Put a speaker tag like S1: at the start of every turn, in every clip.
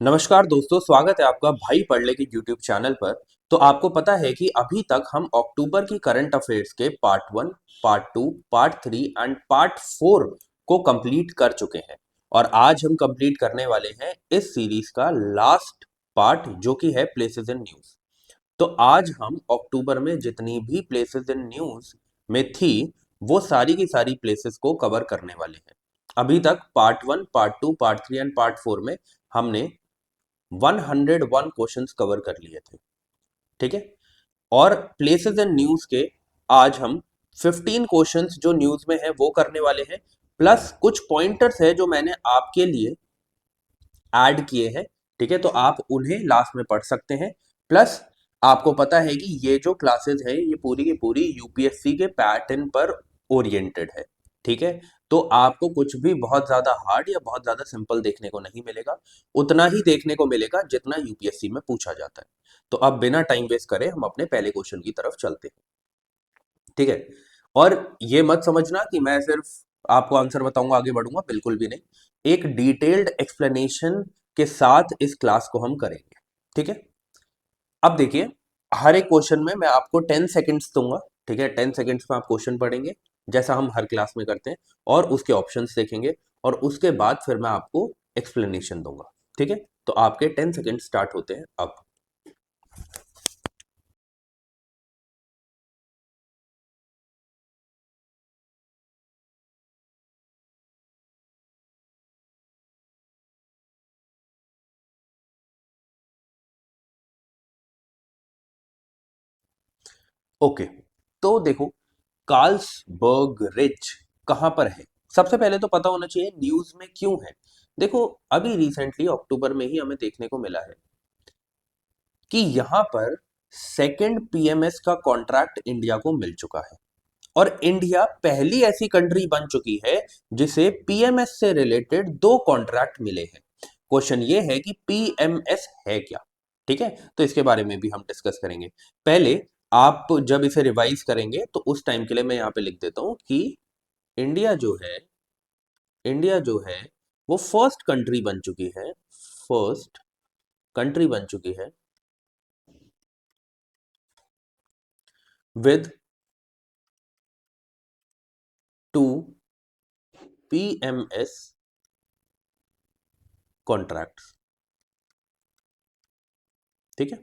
S1: नमस्कार दोस्तों, स्वागत है आपका भाई पढ़ले के यूट्यूब चैनल पर। तो आपको पता है कि अभी तक हम अक्टूबर की करंट अफेयर्स के part 1, part 2, part 3 and part 4 को कंप्लीट कर चुके हैं। और आज हम कंप्लीट करने वाले हैं इस सीरीज का लास्ट पार्ट, जो कि है प्लेसेस इन न्यूज। तो आज हम अक्टूबर में जितनी भी प्लेसेस इन न्यूज में थी, वो सारी की सारी प्लेसेस को कवर करने वाले हैं। अभी तक part 1, part 2, part 3 and part 4 में हमने 101 क्वेश्चंस कवर कर लिए थे। ठीक है। और प्लेसेस एंड न्यूज के आज हम 15 क्वेश्चंस जो न्यूज में है वो करने वाले हैं, प्लस कुछ पॉइंटर्स है जो मैंने आपके लिए ऐड किए हैं। ठीक है, तो आप उन्हें लास्ट में पढ़ सकते हैं। प्लस आपको पता है कि ये जो क्लासेस है ये पूरी की पूरी यूपीएससी के पैटर्न पर ओरिएंटेड है। ठीक है, तो आपको कुछ भी बहुत ज्यादा हार्ड या बहुत ज्यादा सिंपल देखने को नहीं मिलेगा, उतना ही देखने को मिलेगा जितना यूपीएससी में पूछा जाता है। तो अब बिना टाइम वेस्ट करे हम अपने पहले क्वेश्चन की तरफ चलते हैं। ठीक है। और ये मत समझना कि मैं सिर्फ आपको आंसर बताऊंगा, आगे बढ़ूंगा, बिल्कुल भी नहीं। एक डिटेल्ड एक्सप्लेनेशन के साथ इस क्लास को हम करेंगे। ठीक है। अब देखिए, हर एक क्वेश्चन में मैं आपको 10 सेकंड्स दूंगा। ठीक है, 10 सेकंड्स में आप क्वेश्चन पढ़ेंगे जैसा हम हर क्लास में करते हैं, और उसके ऑप्शंस देखेंगे, और उसके बाद फिर मैं आपको एक्सप्लेनेशन दूंगा। ठीक है, तो आपके 10 सेकंड स्टार्ट होते हैं अब। ओके, तो देखो, कार्ल्सबर्ग रिज कहां पर है? सबसे पहले तो पता होना चाहिए न्यूज में क्यों है। देखो, अभी रिसेंटली अक्टूबर में ही हमें देखने को मिला है कि यहां पर सेकंड पीएमएस का कॉन्ट्रैक्ट इंडिया को मिल चुका है। और इंडिया पहली ऐसी कंट्री बन चुकी है जिसे पीएमएस से रिलेटेड दो कॉन्ट्रैक्ट मिले हैं। क्वेश्चन ये है कि पीएमएस है क्या। ठीक है, तो इसके बारे में भी हम डिस्कस करेंगे। पहले आप जब इसे रिवाइज करेंगे तो उस टाइम के लिए मैं यहां पे लिख देता हूं कि इंडिया जो है इंडिया जो है वो फर्स्ट कंट्री बन चुकी है, फर्स्ट कंट्री बन चुकी है विद टू पीएमएस कॉन्ट्रैक्ट्स। ठीक है,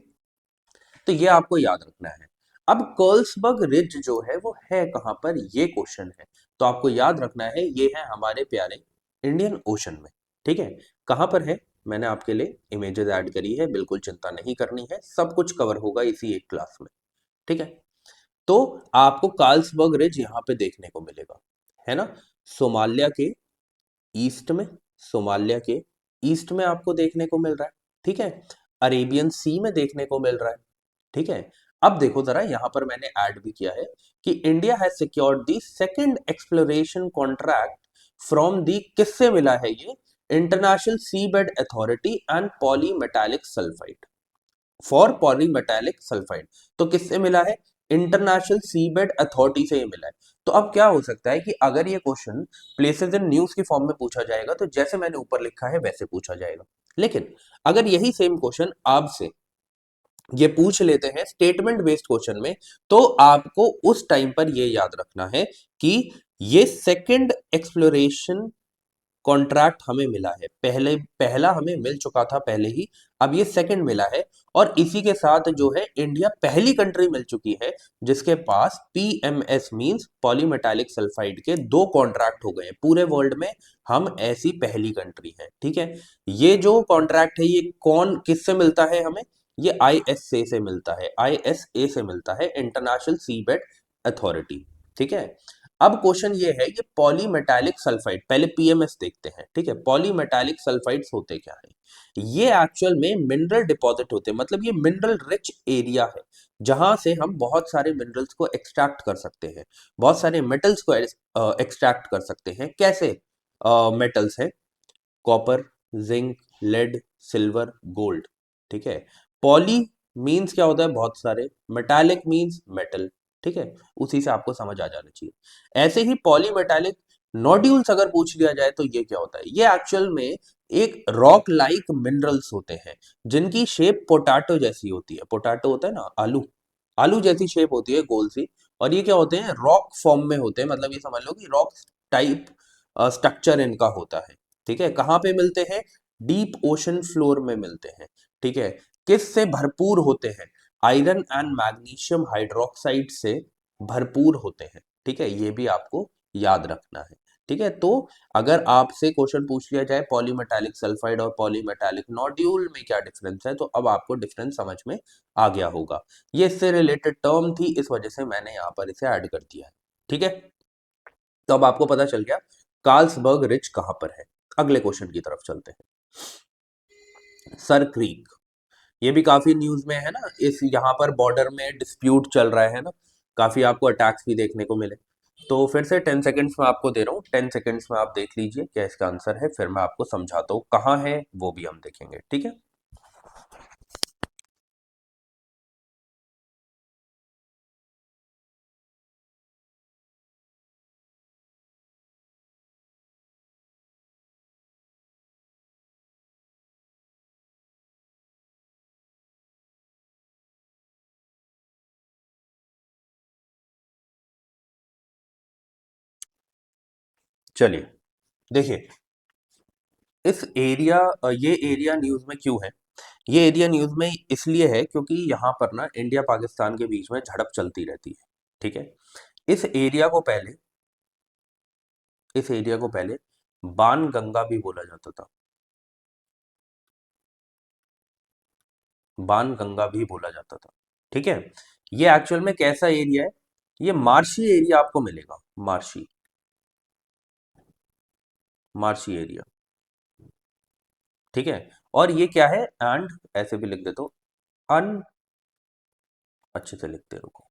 S1: तो ये आपको याद रखना है। अब कर्ल्सबर्ग रिज जो है वो है कहां पर, ये क्वेश्चन है। तो आपको याद रखना है ये है हमारे प्यारे इंडियन ओशन में। ठीक है, कहां पर है मैंने आपके लिए इमेजेस ऐड करी है, बिल्कुल चिंता नहीं करनी है, सब कुछ कवर होगा इसी एक क्लास में। ठीक है, तो आपको कार्ल्सबर्ग रिज यहां पे देखने को मिलेगा, है ना। सोमालिया के ईस्ट में, सोमालिया के ईस्ट में आपको देखने को मिल रहा है। ठीक है, अरेबियन सी में देखने को मिल रहा है। ठीक है, अब देखो जरा, यहां पर मैंने ऐड भी किया है कि India has secured the second exploration contract from the, किससे मिला है ये? International seabed authority and polymetallic sulphide, for polymetallic sulphide. तो किससे मिला है? इंटरनेशनल सीबेड अथॉरिटी से ये मिला है। तो अब क्या हो सकता है कि अगर ये क्वेश्चन प्लेसेस इन न्यूज की फॉर्म में पूछा जाएगा तो जैसे मैंने ऊपर लिखा है वैसे पूछा जाएगा। लेकिन अगर यही सेम क्वेश्चन आपसे ये पूछ लेते हैं स्टेटमेंट बेस्ड क्वेश्चन में, तो आपको उस टाइम पर ये याद रखना है कि ये सेकंड एक्सप्लोरेशन कॉन्ट्रैक्ट हमें मिला है, पहले पहला हमें मिल चुका था पहले ही, अब ये सेकंड मिला है। और इसी के साथ जो है इंडिया पहली कंट्री मिल चुकी है जिसके पास पीएमएस मींस पॉलीमेटालिक सल्फाइड के दो कॉन्ट्रैक्ट हो गए हैं पूरे वर्ल्ड में। हम ऐसी पहली कंट्री है। ठीक है, ये जो कॉन्ट्रैक्ट है ये कौन किससे मिलता है हमें? ये आईएसए से मिलता है, आईएसए से मिलता है, इंटरनेशनल सीबेड अथॉरिटी। ठीक है, अब क्वेश्चन ये है कि पॉलीमेटालिक सल्फाइड, पहले पीएमएस देखते हैं। ठीक है, पॉलीमेटालिक सल्फाइड्स होते क्या है? ये एक्चुअल में मिनरल डिपॉजिट होते हैं, मतलब ये मिनरल रिच एरिया है जहां से हम बहुत सारे मिनरल्स को एक्सट्रैक्ट कर सकते हैं, बहुत सारे मेटल्स को एक्सट्रैक्ट कर सकते हैं। कैसे मेटल्स है? Copper, zinc, lead, silver, gold. ठीक है, पॉली मीन्स क्या होता है? बहुत सारे, मेटालिक मीन्स मेटल। ठीक है, उसी से आपको समझ आ जाना चाहिए। ऐसे ही पॉलीमेटालिक नोड्यूल्स अगर पूछ लिया जाए तो ये क्या होता है, ये एक्चुअल में एक रॉक लाइक मिनरल्स होते हैं जिनकी शेप पोटैटो जैसी होती है। पोटैटो होता है ना, आलू, आलू जैसी शेप होती है, गोल सी। और ये क्या होते हैं, रॉक फॉर्म में होते हैं, मतलब ये समझ लो कि रॉक टाइप स्ट्रक्चर इनका होता है। ठीक है, कहाँ पे मिलते हैं, डीप ओशन फ्लोर में मिलते हैं। ठीक है, किस से भरपूर होते हैं, आयरन एंड मैग्नीशियम हाइड्रोक्साइड से भरपूर होते हैं। ठीक है, ये भी आपको याद रखना है। ठीक है, तो अगर आपसे क्वेश्चन पूछ लिया जाए पॉलीमेटालिक सल्फाइड और पॉलीमेटालिक नोड्यूल में क्या डिफरेंस है, तो अब आपको डिफरेंस समझ में आ गया होगा। ये इससे रिलेटेड टर्म थी, इस वजह से मैंने यहाँ पर इसे ऐड कर दिया है। ठीक है, तो अब आपको पता चल गया कार्ल्सबर्ग रिज कहां पर है। अगले क्वेश्चन की तरफ चलते हैं। सर क्रीक, ये भी काफी न्यूज में है ना, इस यहाँ पर बॉर्डर में डिस्प्यूट चल रहा है ना, काफी आपको अटैक्स भी देखने को मिले। तो फिर से 10 सेकेंड्स में आपको दे रहा हूँ, 10 सेकेंड्स में आप देख लीजिए क्या इसका आंसर है, फिर मैं आपको समझाता हूँ कहाँ है, वो भी हम देखेंगे। ठीक है, चलिए देखिए, इस एरिया, ये एरिया न्यूज में क्यों है, ये एरिया न्यूज में इसलिए है क्योंकि यहाँ पर ना इंडिया पाकिस्तान के बीच में झड़प चलती रहती है। ठीक है, इस एरिया को पहले इस एरिया को पहले बाण गंगा भी बोला जाता था, बाण गंगा भी बोला जाता था। ठीक है, ये एक्चुअल में कैसा एरिया है, ये मार्शी एरिया आपको मिलेगा, मार्शी, मार्शी एरिया। ठीक है, और ये क्या है, एंड ऐसे भी लिख देता हूं, अन, अच्छे से लिखते रुको,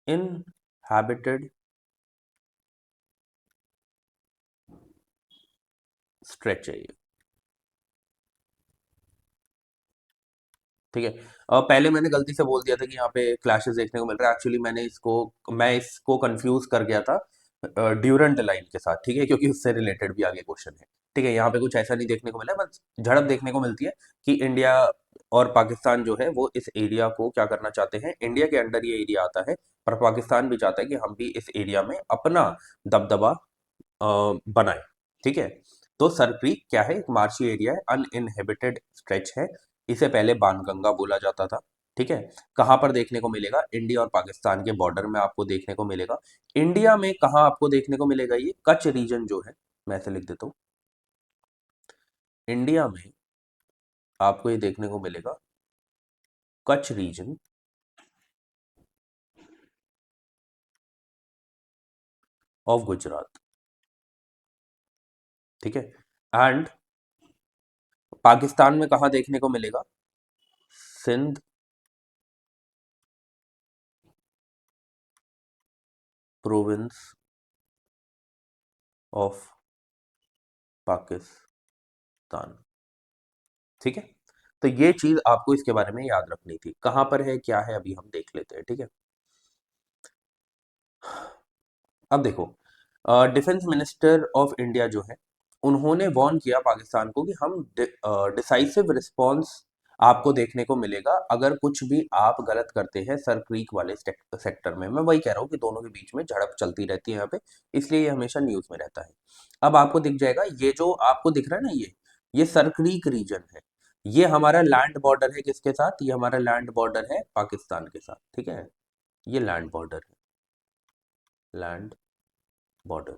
S1: अनइनहैबिटेड स्ट्रेच है ये। ठीक है, पहले मैंने गलती से बोल दिया था कि यहाँ पे क्लैशेस देखने को मिल रहा है, एक्चुअली मैं इसको कंफ्यूज कर गया था ड्यूरेंट लाइन के साथ। ठीक है, क्योंकि उससे रिलेटेड भी आगे क्वेश्चन है। ठीक है, यहाँ पे कुछ ऐसा नहीं देखने को मिला है, बस झड़प देखने को मिलती है कि इंडिया और पाकिस्तान जो है वो इस एरिया को क्या करना चाहते हैं, इंडिया के अंडर ये एरिया आता है, पर पाकिस्तान भी चाहता है कि हम भी इस एरिया में अपना दबदबा बनाए। ठीक है, तो सर क्रीक क्या है, एक मार्शी एरिया है, अनइनहेबिटेड स्ट्रेच है, इसे पहले बाणगंगा बोला जाता था। ठीक है, कहाँ पर देखने को मिलेगा, इंडिया और पाकिस्तान के बॉर्डर में आपको देखने को मिलेगा। इंडिया में कहाँ आपको देखने को मिलेगा, ये कच्छ रीजन जो है, मैं ऐसे लिख देता हूँ, इंडिया में आपको ये देखने को मिलेगा कच्छ रीजन ऑफ गुजरात। ठीक है, एंड पाकिस्तान में कहाँ देखने को मिलेगा, सिंध प्रोविंस ऑफ पाकिस्तान। ठीक है, तो ये चीज आपको इसके बारे में याद रखनी थी, कहां पर है क्या है अभी हम देख लेते हैं। ठीक है, अब देखो, डिफेंस मिनिस्टर ऑफ इंडिया जो है, उन्होंने वार्न किया पाकिस्तान को कि हम डिसाइसिव रिस्पॉन्स आपको देखने को मिलेगा अगर कुछ भी आप गलत करते हैं सर क्रीक वाले सेक्टर में। मैं वही कह रहा हूँ कि दोनों के बीच में झड़प चलती रहती है यहाँ पे, इसलिए ये हमेशा न्यूज में रहता है। अब आपको दिख जाएगा, ये जो आपको दिख रहा है ना, ये सर क्रीक रीजन है, ये हमारा लैंड बॉर्डर है किसके साथ, ये हमारा लैंड बॉर्डर है पाकिस्तान के साथ। ठीक है, ये लैंड बॉर्डर है, लैंड बॉर्डर।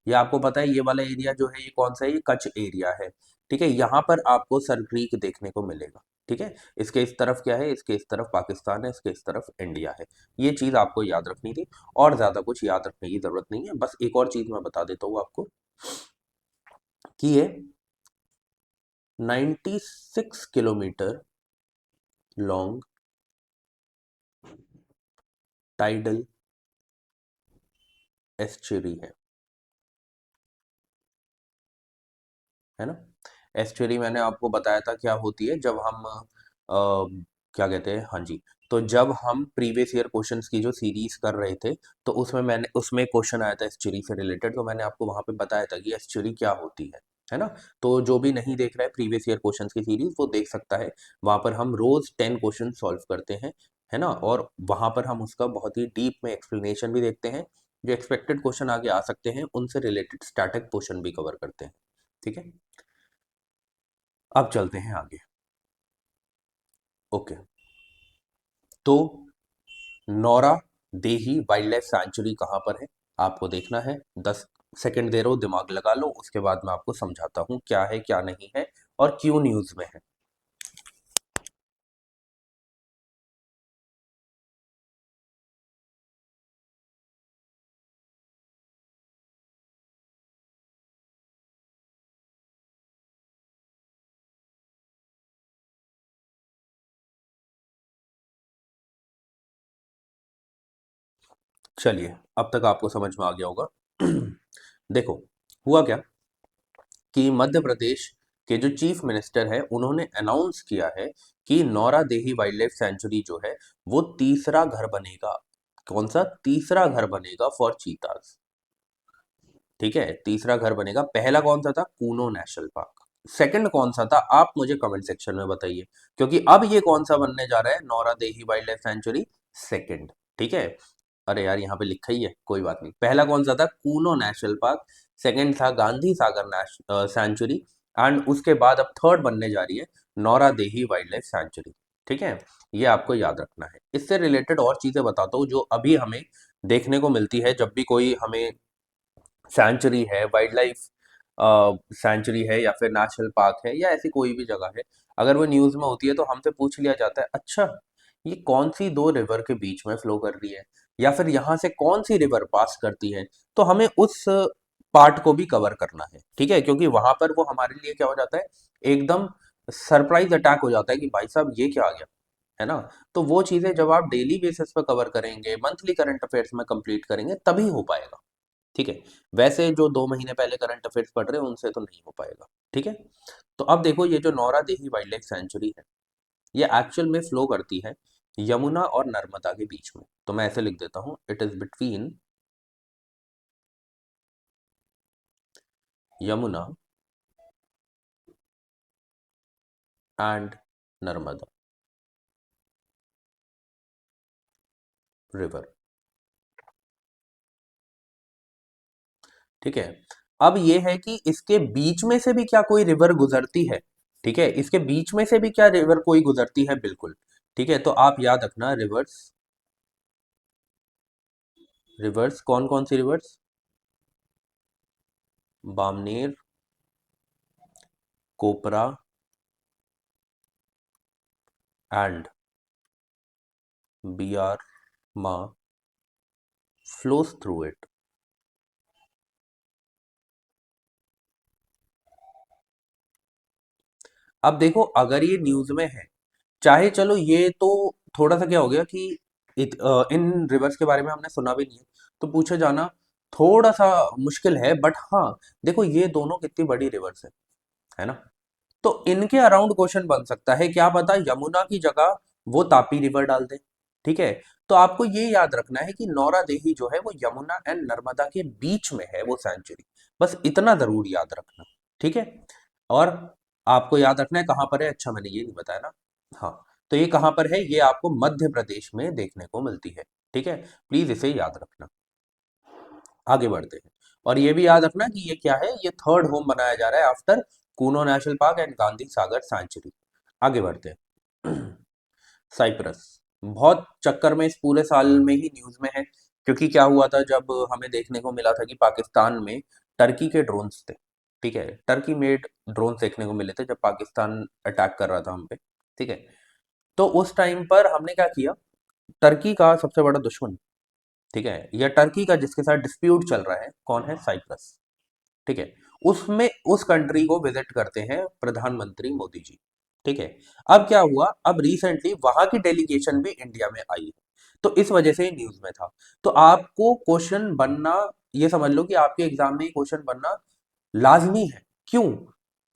S1: ये आपको पता है ये वाला एरिया जो है ये कौन सा है, ये कच्छ एरिया है। ठीक है, यहाँ पर आपको सर क्रीक देखने को मिलेगा। ठीक है, इसके इस तरफ क्या है, इसके इस तरफ पाकिस्तान है, इसके इस तरफ इंडिया है। ये चीज आपको याद रखनी थी, और ज्यादा कुछ याद रखने की जरूरत नहीं है। बस एक और चीज मैं बता देता हूँ आपको कि ये 96 किलोमीटर लॉन्ग टाइडल एस्चुरी है ना। एस्चुरी मैंने आपको बताया था क्या होती है, जब हम क्या कहते हैं, हाँ जी, तो जब हम प्रीवियस ईयर क्वेश्चंस की जो सीरीज कर रहे थे, तो उसमें क्वेश्चन आया था एस्चुरी से रिलेटेड, तो मैंने आपको वहां पे बताया था कि एस्चुरी क्या होती है ना। तो जो भी नहीं देख रहा है प्रीवियस ईयर क्वेश्चंस की सीरीज, वो देख सकता है। वहां पर हम रोज 10 क्वेश्चन सॉल्व करते हैं, है ना। और वहां पर हम उसका बहुत ही डीप में एक्सप्लेनेशन भी देखते हैं, जो एक्सपेक्टेड क्वेश्चन आगे आ सकते हैं उनसे रिलेटेड स्टैटिक क्वेश्चन भी कवर करते हैं। ठीक है, अब चलते हैं आगे। ओके, तो नौरा देही वाइल्ड लाइफ सैंचुरी कहाँ पर है, आपको देखना है। 10 सेकंड दे रहा हूँ, दिमाग लगा लो, उसके बाद मैं आपको समझाता हूँ क्या है क्या नहीं है और क्यों न्यूज में है। चलिए, अब तक आपको समझ में आ गया होगा। देखो, हुआ क्या कि मध्य प्रदेश के जो चीफ मिनिस्टर है उन्होंने अनाउंस किया है कि नौरा देही वाइल्ड लाइफ सेंचुरी जो है वो तीसरा घर बनेगा। कौन सा तीसरा घर बनेगा फॉर चीताज। ठीक है, तीसरा घर बनेगा। पहला कौन सा था, कूनो नेशनल पार्क। सेकंड कौन सा था, आप मुझे कमेंट सेक्शन में बताइए, क्योंकि अब ये कौन सा बनने जा रहा है, नौरा देही वाइल्ड लाइफ सेंचुरी सेकंड। ठीक है, अरे यार यहाँ पे लिखा ही है, कोई बात नहीं। पहला कौन सा था, कूनो नेशनल पार्क। सेकंड था गांधी सागर सेंचुरी। एंड उसके बाद अब थर्ड बनने जा रही है नौरा देही वाइल्ड लाइफ सेंचुरी। ठीक है, ये आपको याद रखना है। इससे रिलेटेड और चीजें बताता हूँ जो अभी हमें देखने को मिलती है जब भी कोई हमें सैंचुरी है, वाइल्ड लाइफ सैंचुरी है या फिर नेशनल पार्क है या ऐसी कोई भी जगह है, अगर वो न्यूज़ में होती है तो हमसे पूछ लिया जाता है, अच्छा ये कौन सी दो रिवर के बीच में फ्लो कर रही है, या फिर यहाँ से कौन सी रिवर पास करती है। तो हमें उस पार्ट को भी कवर करना है, ठीक है, क्योंकि वहां पर वो हमारे लिए क्या हो जाता है, एकदम सरप्राइज अटैक हो जाता है कि भाई साहब ये क्या आ गया, है ना। तो वो चीजें जब आप डेली बेसिस पे कवर करेंगे, मंथली करंट अफेयर्स में कंप्लीट करेंगे, तभी हो पाएगा। ठीक है, वैसे जो 2 महीने पहले करंट अफेयर्स पढ़ रहे हैं उनसे तो नहीं हो पाएगा। ठीक है, तो अब देखो ये जो नौरा देही वाइल्ड लाइफ सेंचुरी है, ये एक्चुअल में फ्लो करती है यमुना और नर्मदा के बीच में। तो मैं ऐसे लिख देता हूं, it is between Yamuna and Narmada river. ठीक है, अब ये है कि इसके बीच में से भी क्या कोई रिवर गुजरती है। ठीक है, इसके बीच में से भी क्या रिवर कोई गुजरती है, बिल्कुल। ठीक है, तो आप याद रखना रिवर्स, रिवर्स कौन कौन सी रिवर्स, बामनेर, कोपरा and BR Ma flows through it। अब देखो अगर ये न्यूज में है, चाहे चलो ये तो थोड़ा सा क्या हो गया कि इन रिवर्स के बारे में हमने सुना भी नहीं है, तो पूछे जाना थोड़ा सा मुश्किल है। बट हाँ, देखो ये दोनों कितनी बड़ी रिवर्स है ना। तो इनके अराउंड क्वेश्चन बन सकता है, क्या पता यमुना की जगह वो तापी रिवर डाल दे। ठीक है, तो आपको ये याद रखना है कि नौरा देही जो है वो यमुना एंड नर्मदा के बीच में है वो सेंचुरी। बस इतना जरूर याद रखना। ठीक है, और आपको याद रखना है कहाँ पर है, अच्छा मैंने ये नहीं बताया ना। हाँ, तो ये कहाँ पर है, ये आपको मध्य प्रदेश में देखने को मिलती है। ठीक है, प्लीज इसे याद रखना। आगे बढ़ते हैं, और ये भी याद रखना कि ये क्या है, ये थर्ड होम बनाया जा रहा है after Kuno national park and Gandhi Sagar sanctuary. आगे बढ़ते हैं। साइप्रस बहुत चक्कर में इस पूरे साल में ही न्यूज में है, क्योंकि क्या हुआ था जब हमें देखने को मिला था कि पाकिस्तान में टर्की के ड्रोन्स थे। ठीक है, टर्की मेड ड्रोन देखने को मिले थे जब पाकिस्तान अटैक कर रहा था हम पे। ठीक है, तो उस टाइम पर हमने क्या किया, टर्की का सबसे बड़ा दुश्मन, ठीक है, या टर्की का जिसके साथ डिस्प्यूट चल रहा है, कौन है, साइप्रस। ठीक है, उसमें उस कंट्री को विजिट करते हैं प्रधानमंत्री मोदी जी। ठीक है, अब क्या हुआ, अब रिसेंटली वहां की डेलीगेशन भी इंडिया में आई है, तो इस वजह से न्यूज में था। तो आपको क्वेश्चन बनना, ये समझ लो कि आपके एग्जाम में क्वेश्चन बनना लाजमी है। क्यों,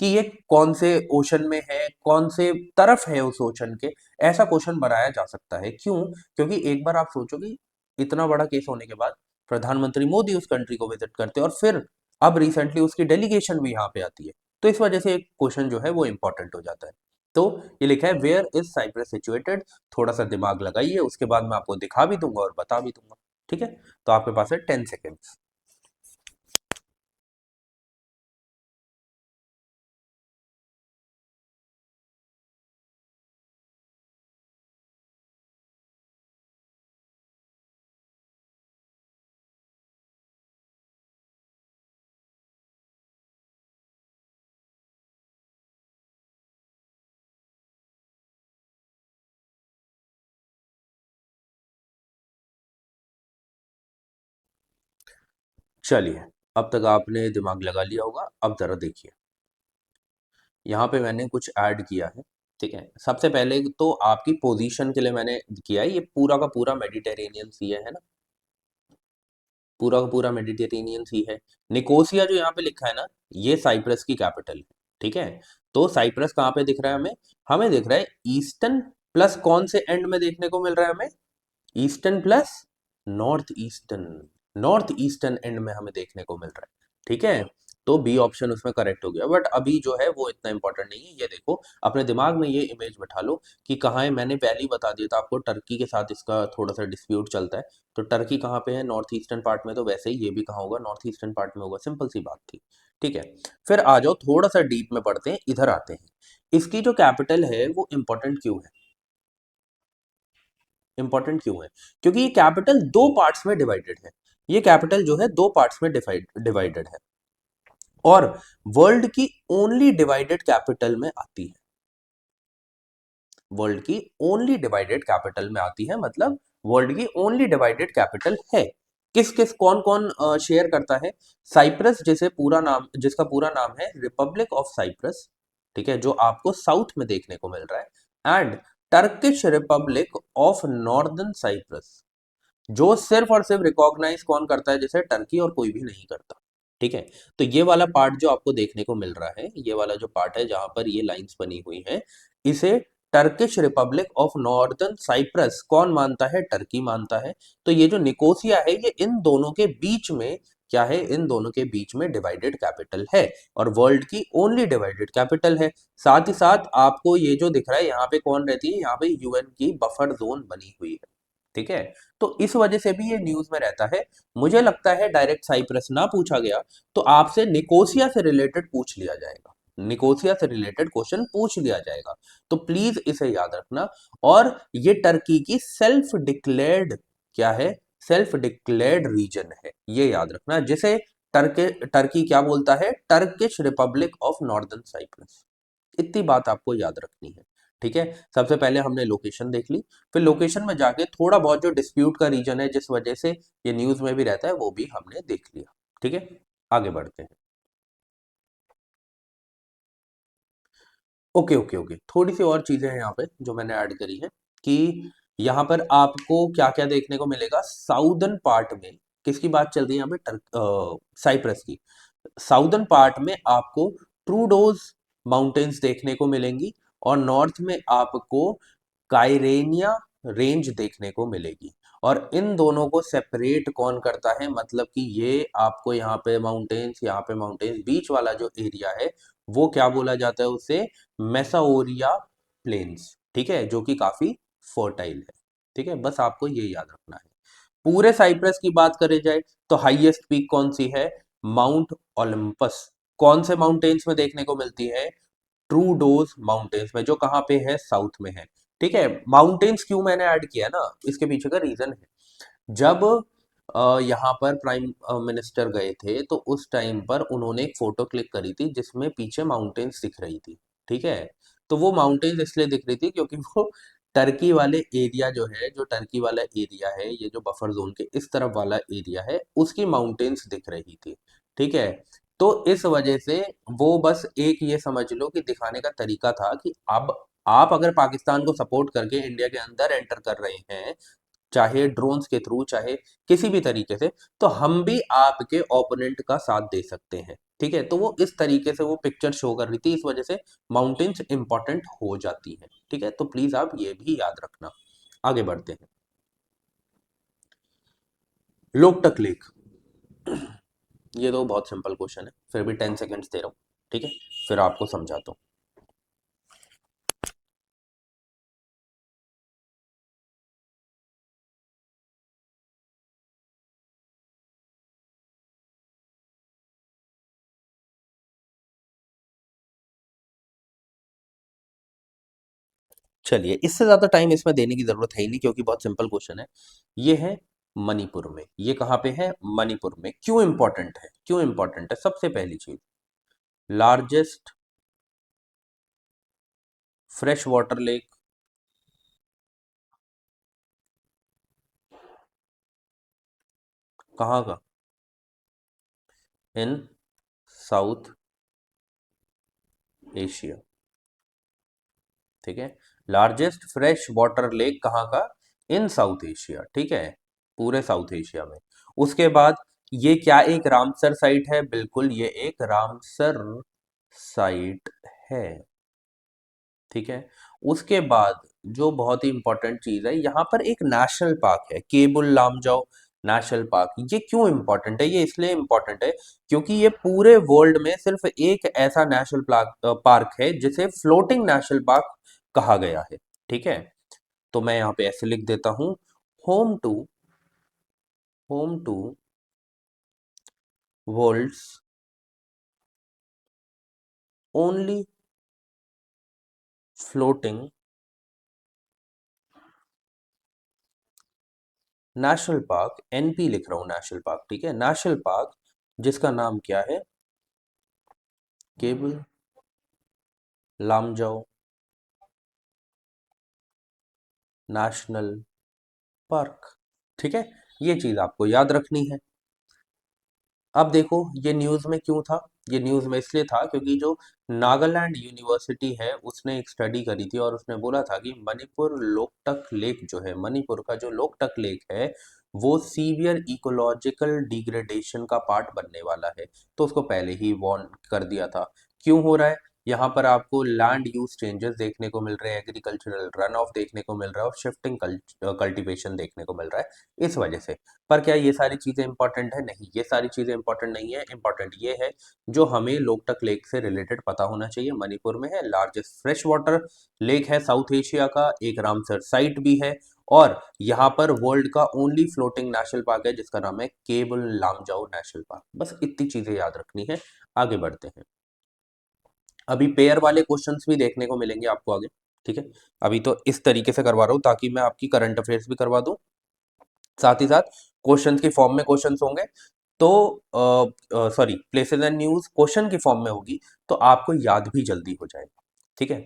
S1: कि ये कौन से ओशन में है, कौन से तरफ है उस ओशन के, ऐसा क्वेश्चन बनाया जा सकता है। क्यों? क्योंकि एक बार आप सोचो कि इतना बड़ा केस होने के बाद प्रधानमंत्री मोदी उस कंट्री को विजिट करते हैं और फिर अब रिसेंटली उसकी डेलीगेशन भी यहाँ पे आती है, तो इस वजह से एक क्वेश्चन जो है वो इंपॉर्टेंट हो जाता है। तो ये लिखा है वेयर इज साइप्रस सिचुएटेड, थोड़ा सा दिमाग लगाइए, उसके बाद मैं आपको दिखा भी दूंगा और बता भी दूंगा। ठीक है, तो आपके पास है 10 सेकेंड्स। चलिए, अब तक आपने दिमाग लगा लिया होगा, अब जरा देखिए, यहाँ पे मैंने कुछ ऐड किया है। ठीक है, सबसे पहले तो आपकी पोजीशन के लिए मैंने किया है, ये पूरा का पूरा मेडिटेरेनियन सी है ना, पूरा का पूरा मेडिटेरेनियन सी है। निकोसिया जो यहाँ पे लिखा है ना, ये साइप्रस की कैपिटल है। ठीक है, तो साइप्रस कहाँ पे दिख रहा है हमें? हमें दिख रहा है ईस्टर्न प्लस कौन से एंड में देखने को मिल रहा है हमें? Eastern plus north eastern, north eastern and में हमें देखने को मिल रहा है। ठीक है, तो बी ऑप्शन उसमें करेक्ट हो गया, बट अभी जो है वो इतना इंपॉर्टेंट नहीं है। ये देखो, अपने दिमाग में ये इमेज बैठा लो कि कहाँ है। मैंने पहले ही बता दिया था आपको, टर्की के साथ इसका थोड़ा सा डिस्प्यूट चलता है। तो टर्की कहाँ पे है? नॉर्थ ईस्टर्न पार्ट में, तो वैसे ही ये भी कहाँ होगा? नॉर्थ ईस्टर्न पार्ट में होगा। सिंपल सी बात थी। ठीक है, फिर आ जाओ थोड़ा सा डीप में पढ़ते हैं, इधर आते हैं। इसकी जो कैपिटल है वो इंपॉर्टेंट क्यों है? इंपॉर्टेंट क्यों है? क्योंकि ये कैपिटल दो पार्ट्स में डिवाइडेड है। ये कैपिटल जो है दो पार्ट्स में डिवाइडेड है, और वर्ल्ड की ओनली डिवाइडेड कैपिटल में आती है। वर्ल्ड की ओनली डिवाइडेड कैपिटल में आती है, मतलब वर्ल्ड की ओनली डिवाइडेड कैपिटल है। किस किस कौन कौन शेयर करता है? साइप्रस, जिसे पूरा नाम, जिसका पूरा नाम है रिपब्लिक ऑफ साइप्रस, ठीक है, जो आपको साउथ में देखने को मिल रहा है, and Turkish Republic of Northern Cyprus, जो सिर्फ और सिर्फ रिकॉग्नाइज कौन करता है? जैसे टर्की, और कोई भी नहीं करता। ठीक है, तो ये वाला पार्ट जो आपको देखने को मिल रहा है, ये वाला जो पार्ट है जहां पर ये लाइंस बनी हुई है, इसे Turkish Republic of Northern Cyprus कौन मानता है? टर्की मानता है। तो ये जो निकोसिया है, ये इन दोनों के बीच में क्या है? इन दोनों के बीच में डिवाइडेड कैपिटल है, और वर्ल्ड की ओनली डिवाइडेड कैपिटल है। साथ ही साथ आपको ये जो दिख रहा है, यहाँ पे कौन रहती है? यहाँ पे यूएन की बफर जोन बनी हुई है। ठीक है, तो इस वजह से भी ये न्यूज में रहता है। मुझे लगता है डायरेक्ट साइप्रस ना पूछा गया तो आपसे निकोसिया से रिलेटेड पूछ लिया जाएगा, निकोसिया से रिलेटेड क्वेश्चन पूछ लिया जाएगा। तो प्लीज इसे याद रखना। और ये टर्की की सेल्फ डिक्लेयर्ड क्या है? सेल्फ डिक्लेयर्ड रीजन है, ये याद रखना, जिसे टर्की क्या बोलता है? Turkish Republic of Northern Cyprus. इतनी बात आपको याद रखनी है। ठीक है, सबसे पहले हमने लोकेशन देख ली, फिर लोकेशन में जाके थोड़ा बहुत जो डिस्प्यूट का रीजन है, जिस वजह से ये न्यूज में भी रहता है, वो भी हमने देख लिया। ठीक है, आगे बढ़ते हैं। ओके ओके ओके, थोड़ी सी और चीजें हैं यहाँ पे जो मैंने ऐड करी है, कि यहाँ पर आपको क्या क्या देखने को मिलेगा साउदर्न पार्ट में। किसकी बात चल रही है यहाँ पे? साइप्रस की। साउदर्न पार्ट में आपको ट्रूडोज माउंटेन्स देखने को मिलेंगी, और नॉर्थ में आपको काइरेनिया रेंज देखने को मिलेगी। और इन दोनों को सेपरेट कौन करता है? मतलब कि ये आपको यहाँ पे माउंटेन्स, यहाँ पे माउंटेन्स, बीच वाला जो एरिया है वो क्या बोला जाता है? उसे मेसाओरिया प्लेन्स। ठीक है, जो कि काफी फर्टाइल है। ठीक है, बस आपको ये याद रखना है। पूरे साइप्रस की बात करी जाए तो हाईएस्ट पीक कौन सी है? Mount Olympus. कौन से माउंटेन्स में देखने को मिलती है? ट्रूडोज माउंटेन्स में, जो कहाँ पे है? साउथ में है। ठीक है, माउंटेन्स क्यों मैंने ऐड किया ना, इसके पीछे का रीजन है। जब यहाँ पर प्राइम मिनिस्टर गए थे, तो उस टाइम पर उन्होंने एक फोटो क्लिक करी थी जिसमें पीछे माउंटेन्स दिख रही थी। ठीक है, तो वो माउंटेन्स इसलिए दिख रही थी क्योंकि वो टर्की वाले एरिया जो है, जो टर्की वाला एरिया है, ये जो बफर जोन के इस तरफ वाला एरिया है, उसकी माउंटेन्स दिख रही थी। ठीक है, तो इस वजह से वो बस एक ये समझ लो कि दिखाने का तरीका था कि अब आप अगर पाकिस्तान को सपोर्ट करके इंडिया के अंदर एंटर कर रहे हैं, चाहे ड्रोन्स के थ्रू, चाहे किसी भी तरीके से, तो हम भी आपके ओपोनेंट का साथ दे सकते हैं। ठीक है, तो वो इस तरीके से वो पिक्चर शो कर रही थी, इस वजह से माउंटेन्स इंपॉर्टेंट हो जाती हैं। ठीक है, तो प्लीज आप ये भी याद रखना। आगे बढ़ते हैं। लोकटक लेक, ये तो बहुत सिंपल क्वेश्चन है, फिर भी 10 सेकेंड्स दे रहा हूँ। ठीक है, फिर आपको समझाता हूँ। चलिए, इससे ज्यादा टाइम इसमें देने की जरूरत है ही नहीं, क्योंकि बहुत सिंपल क्वेश्चन है। ये है मणिपुर में। ये कहाँ पे है? मणिपुर में। क्यों इंपॉर्टेंट है? क्यों इंपॉर्टेंट है? सबसे पहली चीज, लार्जेस्ट फ्रेश वाटर लेक कहाँ का? इन साउथ एशिया। ठीक है, लार्जेस्ट फ्रेश वाटर लेक कहाँ का? इन साउथ एशिया। ठीक है, पूरे साउथ एशिया में। उसके बाद, ये क्या एक रामसर साइट है? बिल्कुल, ये एक रामसर साइट है। ठीक है, उसके बाद जो बहुत ही इंपॉर्टेंट चीज है, यहाँ पर एक नेशनल पार्क है, केबुल लामजाओ नेशनल पार्क। ये क्यों इंपॉर्टेंट है? ये इसलिए इंपॉर्टेंट है क्योंकि ये पूरे वर्ल्ड में सिर्फ एक ऐसा नेशनल पार्क है जिसे फ्लोटिंग नेशनल पार्क कहा गया है। ठीक है, तो मैं यहाँ पे ऐसे लिख देता हूँ, home to home to world's only floating national park, NP लिख रहा हूं, नेशनल पार्क। ठीक है, नेशनल पार्क जिसका नाम क्या है? Cable Lamjao national park. ठीक है, ये चीज आपको याद रखनी है। अब देखो, ये न्यूज में क्यों था? ये न्यूज में इसलिए था क्योंकि जो नागालैंड यूनिवर्सिटी है उसने एक स्टडी करी थी, और उसने बोला था कि मणिपुर लोकटक लेक जो है, मणिपुर का जो लोकटक लेक है, वो सीवियर इकोलॉजिकल डिग्रेडेशन का पार्ट बनने वाला है। तो उसको पहले ही वार्न कर दिया था। क्यों हो रहा है? यहाँ पर आपको लैंड यूज चेंजेस देखने को मिल रहे हैं, एग्रीकल्चरल रन ऑफ देखने को मिल रहा है, और शिफ्टिंग कल्टीवेशन देखने को मिल रहा है, इस वजह से। पर क्या ये सारी चीजें इंपॉर्टेंट है? नहीं, ये सारी चीजें इंपॉर्टेंट नहीं है। इंपॉर्टेंट ये है जो हमें लोकटक लेक से रिलेटेड पता होना चाहिए। मणिपुर में है, लार्जेस्ट फ्रेश वाटर लेक है साउथ एशिया का, एक रामसर साइट भी है, और यहाँ पर वर्ल्ड का ओनली फ्लोटिंग नेशनल पार्क है जिसका नाम है केबल लामजाओ नेशनल पार्क। बस इतनी चीजें याद रखनी है। आगे बढ़ते हैं। अभी पेयर वाले क्वेश्चंस भी देखने को मिलेंगे आपको आगे। ठीक है, अभी तो इस तरीके से करवा रहा हूँ ताकि मैं आपकी करंट अफेयर्स भी करवा दूं, साथ ही साथ क्वेश्चंस के फॉर्म में क्वेश्चंस होंगे। तो sorry, places and news question की फॉर्म में होगी, तो आपको याद भी जल्दी हो जाएगा। ठीक है,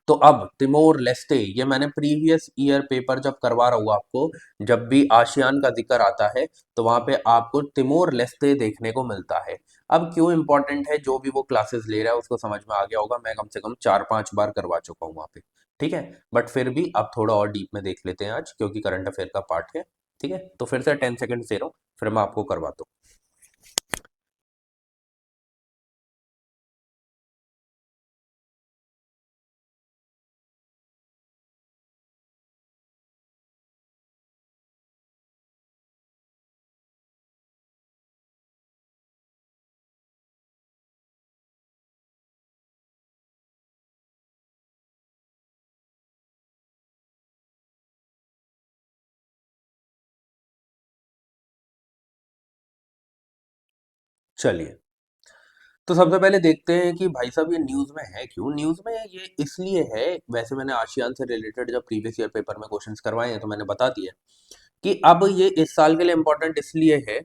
S1: तो अब तिमोर लेस्टे, ये मैंने प्रीवियस ईयर पेपर जब करवा रहा हूँ आपको, जब भी आशियान का जिक्र आता है तो वहां पे आपको तिमोर लेस्टे देखने को मिलता है। अब क्यों इंपॉर्टेंट है? जो भी वो क्लासेस ले रहा है उसको समझ में आ गया होगा, मैं कम से कम 4-5 बार करवा चुका हूँ वहां पे। ठीक है, बट फिर भी अब थोड़ा और डीप में देख लेते हैं आज, क्योंकि करंट अफेयर का पार्ट है। ठीक है, तो फिर से 10 सेकेंड दे रहा हूँ, फिर मैं आपको करवाता हूँ। चलिए, तो सबसे पहले देखते हैं कि भाई साहब ये न्यूज में है क्यों। न्यूज में ये इसलिए है, वैसे मैंने आशियान से रिलेटेड जब प्रीवियस ईयर पेपर में क्वेश्चंस करवाए हैं तो मैंने बता दिया कि अब ये इस साल के लिए इंपॉर्टेंट इसलिए है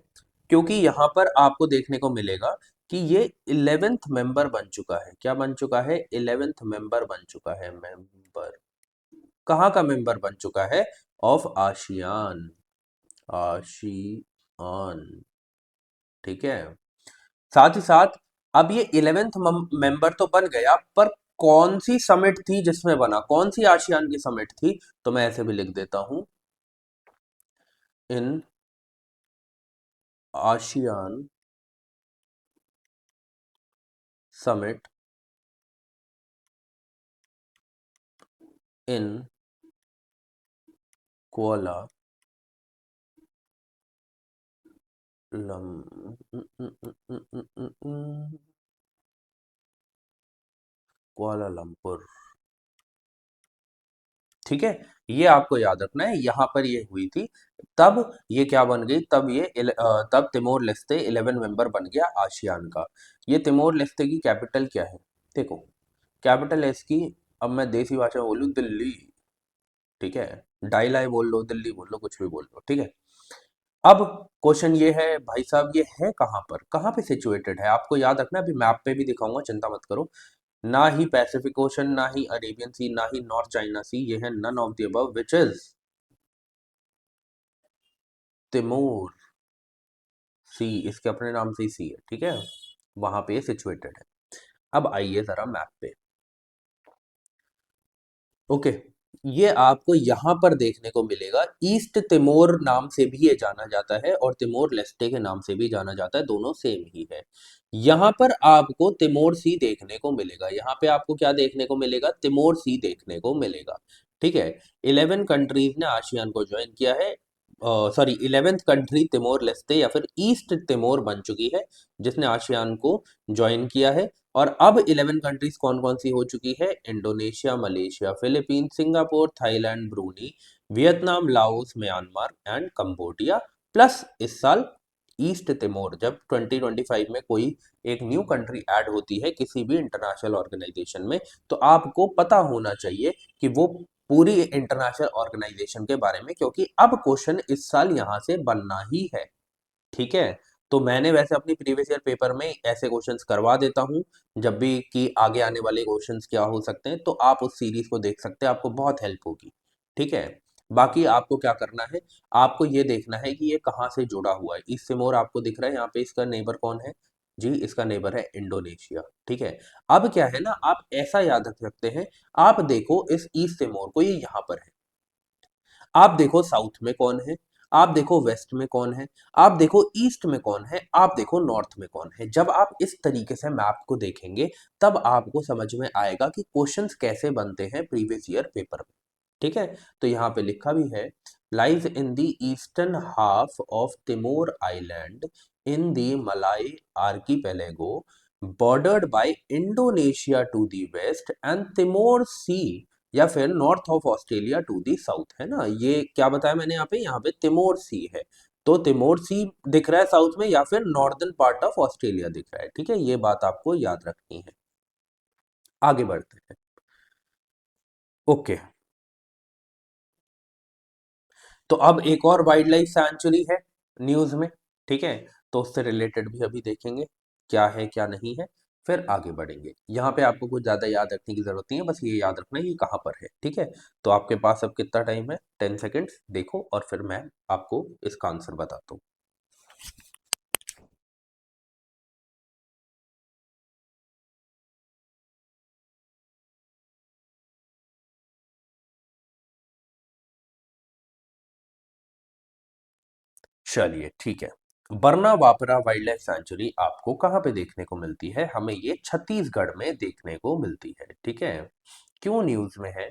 S1: क्योंकि यहाँ पर आपको देखने को मिलेगा कि ये 11th मेंबर बन चुका है। क्या बन चुका है? 11th मेंबर बन चुका है। मेंबर कहाँ का मेंबर बन चुका है? Of ASEAN. आशियान। ठीक है, साथ ही साथ अब ये 11th मेंबर तो बन गया, पर कौन सी समिट थी जिसमें बना? कौन सी आशियान की समिट थी? तो मैं ऐसे भी लिख देता हूं, in ASEAN summit in Kuala lum Kuala Lumpur. ठीक है, ये आपको याद रखना है, यहाँ पर ये हुई थी। तब ये क्या बन गई, तब तिमोर लेस्ते 11 मेंबर बन गया आसियान का। ये तिमोर लेस्ते की कैपिटल क्या है? देखो, कैपिटल है इसकी, अब मैं देसी भाषा में बोलूँ, दिल्ली। ठीक है, डाइलाई बोल लो, दिल्ली बोल लो, कुछ भी बोल लो, ठीक है। अब क्वेश्चन ये है भाई साहब, ये है कहाँ पर, कहाँ पे सिचुएटेड है? आपको याद रखना है, अभी मैप पे भी दिखाऊंगा, चिंता मत करो। ना ही पैसिफिक ओशन, ना ही अरेबियन सी, ना ही नॉर्थ चाइना सी, ये है none of the above, which is Timor sea. इसके अपने नाम से ही सी है, ठीक है, वहां पे सिचुएटेड है। अब आइए जरा मैप पे। ओके, ये आपको यहाँ पर देखने को मिलेगा, ईस्ट तिमोर नाम से भी ये जाना जाता है और तिमोर लेस्टे के नाम से भी जाना जाता है, दोनों सेम ही है। यहाँ पर आपको तिमोर सी देखने को मिलेगा, यहाँ पे आपको क्या देखने को मिलेगा? तिमोर सी देखने को मिलेगा। ठीक है, 11 कंट्रीज ने आसियान को ज्वाइन किया है, sorry 11th country Timor Leste या फिर ईस्ट तिमोर बन चुकी है, जिसने आसियान को ज्वाइन किया है। और अब 11 कंट्रीज कौन कौन सी हो चुकी है? Indonesia, Malaysia, Philippines, Singapore, Thailand, Bruny, Vietnam, Laos, Myanmar and Cambodia, plus इस साल ईस्ट तिमोर। जब 2025 में कोई एक न्यू कंट्री ऐड होती है किसी भी इंटरनेशनल ऑर्गेनाइजेशन में, तो आपको पता होना चाहिए कि वो पूरी इंटरनेशनल ऑर्गेनाइजेशन के बारे में, क्योंकि अब क्वेश्चन इस साल यहां से बनना ही है। ठीक है, तो मैंने वैसे अपनी प्रीवियस ईयर पेपर में ऐसे क्वेश्चंस करवा देता हूँ, जब भी कि आगे आने वाले क्वेश्चंस क्या हो सकते हैं, तो आप उस सीरीज को देख सकते हैं, आपको बहुत हेल्प होगी। ठीक है, बाकी आपको क्या करना है, आपको ये देखना है कि ये कहाँ से जुड़ा हुआ है। ईस्ट तिमोर आपको दिख रहा है, यहाँ पे इसका नेबर कौन है? जी, इसका नेबर है इंडोनेशिया। ठीक है, अब क्या है ना, आप ऐसा याद रख सकते हैं, आप देखो इस ईस्ट तिमोर को, ये यहाँ पर है। आप देखो साउथ में कौन है, आप देखो वेस्ट में कौन है, आप देखो ईस्ट में कौन है, आप देखो नॉर्थ में कौन है। जब आप इस तरीके से मैप को देखेंगे, तब आपको समझ में आएगा कि क्वेश्चंस कैसे बनते हैं प्रीवियस ईयर पेपर में। ठीक है, तो यहाँ पे लिखा भी है, lies in the eastern half of Timor island in the Malay archipelago, bordered by Indonesia to the west and Timor sea या फिर north of Australia to the south. है ना, ये क्या बताया मैंने यहाँ पे तिमोर सी है, तो तिमोर सी दिख रहा है साउथ में या फिर नॉर्दर्न पार्ट ऑफ ऑस्ट्रेलिया दिख रहा है। ठीक है, ये बात आपको याद रखनी है। आगे बढ़ते हैं। ओके, तो अब एक और वाइल्ड लाइफ सेंचुरी है न्यूज में। ठीक है, तो उससे रिलेटेड भी अभी देखेंगे क्या है क्या नहीं है, फिर आगे बढ़ेंगे। यहाँ पे आपको कुछ ज़्यादा याद रखने की ज़रूरत नहीं है, बस ये याद रखना है ये कहाँ पर है। ठीक है, तो आपके पास अब कितना टाइम है? 10 सेकेंड्स देखो और फिर मैं आपको इसका आंसर बताता हूँ। चलिए ठीक है, बरना वापरा वाइल्ड लाइफ सेंचुरी आपको कहाँ पे देखने को मिलती है? हमें ये छत्तीसगढ़ में देखने को मिलती है। ठीक है, क्यों न्यूज में है?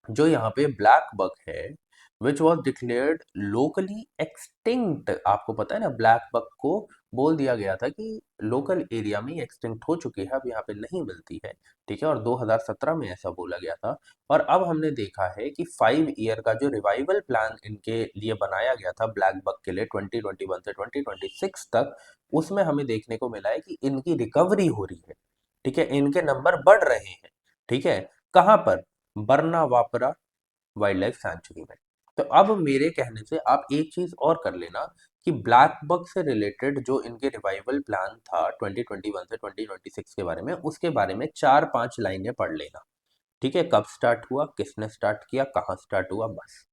S1: जो यहाँ पे ब्लैक बक है, which was declared locally extinct. आपको पता है ना, ब्लैक बक को बोल दिया गया था कि लोकल एरिया में एक्सटिंक्ट हो चुकी है, अब यहाँ पे नहीं मिलती है। ठीक है, और 2017 में ऐसा बोला गया था। और अब हमने देखा है कि 5 ईयर का जो रिवाइवल प्लान इनके लिए बनाया गया था ब्लैक बक के लिए 2021 से 2026 तक, उसमें हमें देखने को मिला है कि इनकी रिकवरी हो रही है। ठीक है, इनके नंबर बढ़ रहे हैं। ठीक है, कहाँ पर? बरना वापरा वाइल्ड लाइफ सेंचुरी में। तो अब मेरे कहने से आप एक चीज और कर लेना कि ब्लैक बक से रिलेटेड जो इनके रिवाइवल प्लान था 2021 से 2026 के बारे में, उसके बारे में 4-5 लाइनें पढ़ लेना। ठीक है, कब स्टार्ट हुआ, किसने स्टार्ट किया, कहाँ स्टार्ट हुआ, बस।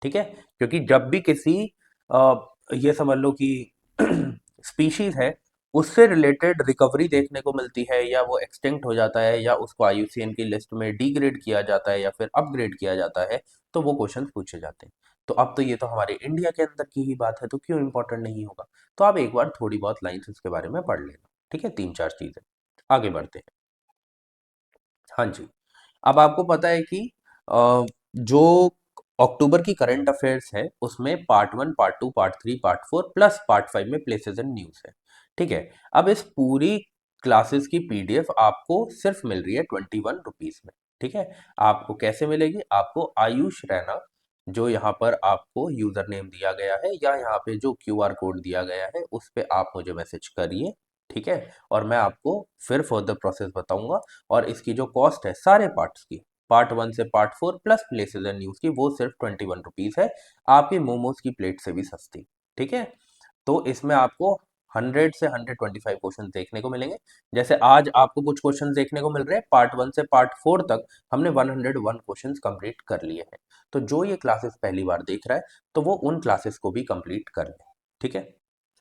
S1: ठीक है, क्योंकि जब भी किसी अ, ये समझ लो कि स्पीशीज है, उससे रिलेटेड रिकवरी देखने को मिलती है, या वो एक्सटिंक्ट हो जाता है, या उसको आईयूसीएन की लिस्ट में डिग्रेड किया जाता है, या फिर अपग्रेड किया जाता है, तो वो क्वेश्चन पूछे जाते हैं। तो अब तो ये तो हमारे इंडिया के अंदर की ही बात है, तो क्यों इंपॉर्टेंट नहीं होगा? तो आप एक बार थोड़ी बहुत लाइन्स इसके बारे में पढ़ लेना, ठीक है? 3-4 चीज़ें। आगे बढ़ते हैं। हाँ जी। अब आपको पता है कि जो अक्टूबर की करंट अफेयर्स है, उसमें part 1, part 2, part 3, part 4 plus part 5 में प्लेसेस एंड न्यूज़ है। ठीक है? अब इस पूरी क्लासेस की पीडीएफ आपको सिर्फ मिल रही है 21 रुपीज़ में। ठीक है? आपको कैसे मिलेगी? आपको आयुष रैना, जो यहाँ पर आपको यूज़र नेम दिया गया है या यहाँ पे जो क्यूआर कोड दिया गया है, उस पे आप मुझे मैसेज करिए। ठीक है? और मैं आपको फिर फर्दर प्रोसेस बताऊँगा। और इसकी जो कॉस्ट है सारे पार्ट्स की, पार्ट 1 से part 4 plus places and news की, वो सिर्फ 21 रुपीज़ है, आपकी मोमोज की प्लेट से भी सस्ती। ठीक है? तो इसमें आपको 100 से 125 क्वेश्चन देखने को मिलेंगे। जैसे आज आपको कुछ क्वेश्चन देखने को मिल रहे हैं, पार्ट 1 से पार्ट 4 तक हमने 101 क्वेश्चन कंप्लीट कर लिए हैं। तो जो ये क्लासेस पहली बार देख रहा है, तो वो उन क्लासेस को भी कंप्लीट कर ले। ठीक है?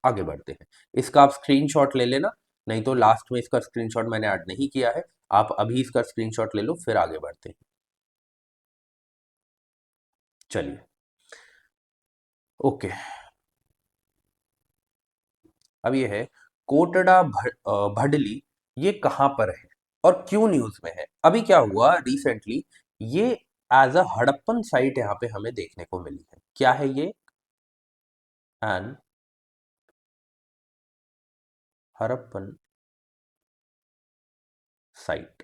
S1: आगे बढ़ते हैं। इसका आप स्क्रीनशॉट ले लेना, नहीं तो लास्ट में इसका स्क्रीनशॉट मैंने ऐड नहीं किया है। आप अभी इसका स्क्रीनशॉट ले लो, फिर आगे बढ़ते हैं। चलिए, ओके। अब ये है कोटड़ा भडली, ये कहाँ पर है और क्यों न्यूज में है? अभी क्या हुआ रिसेंटली, ये एज अ हड़प्पन साइट यहाँ पे हमें देखने को मिली है। क्या है ये? An Harappan site.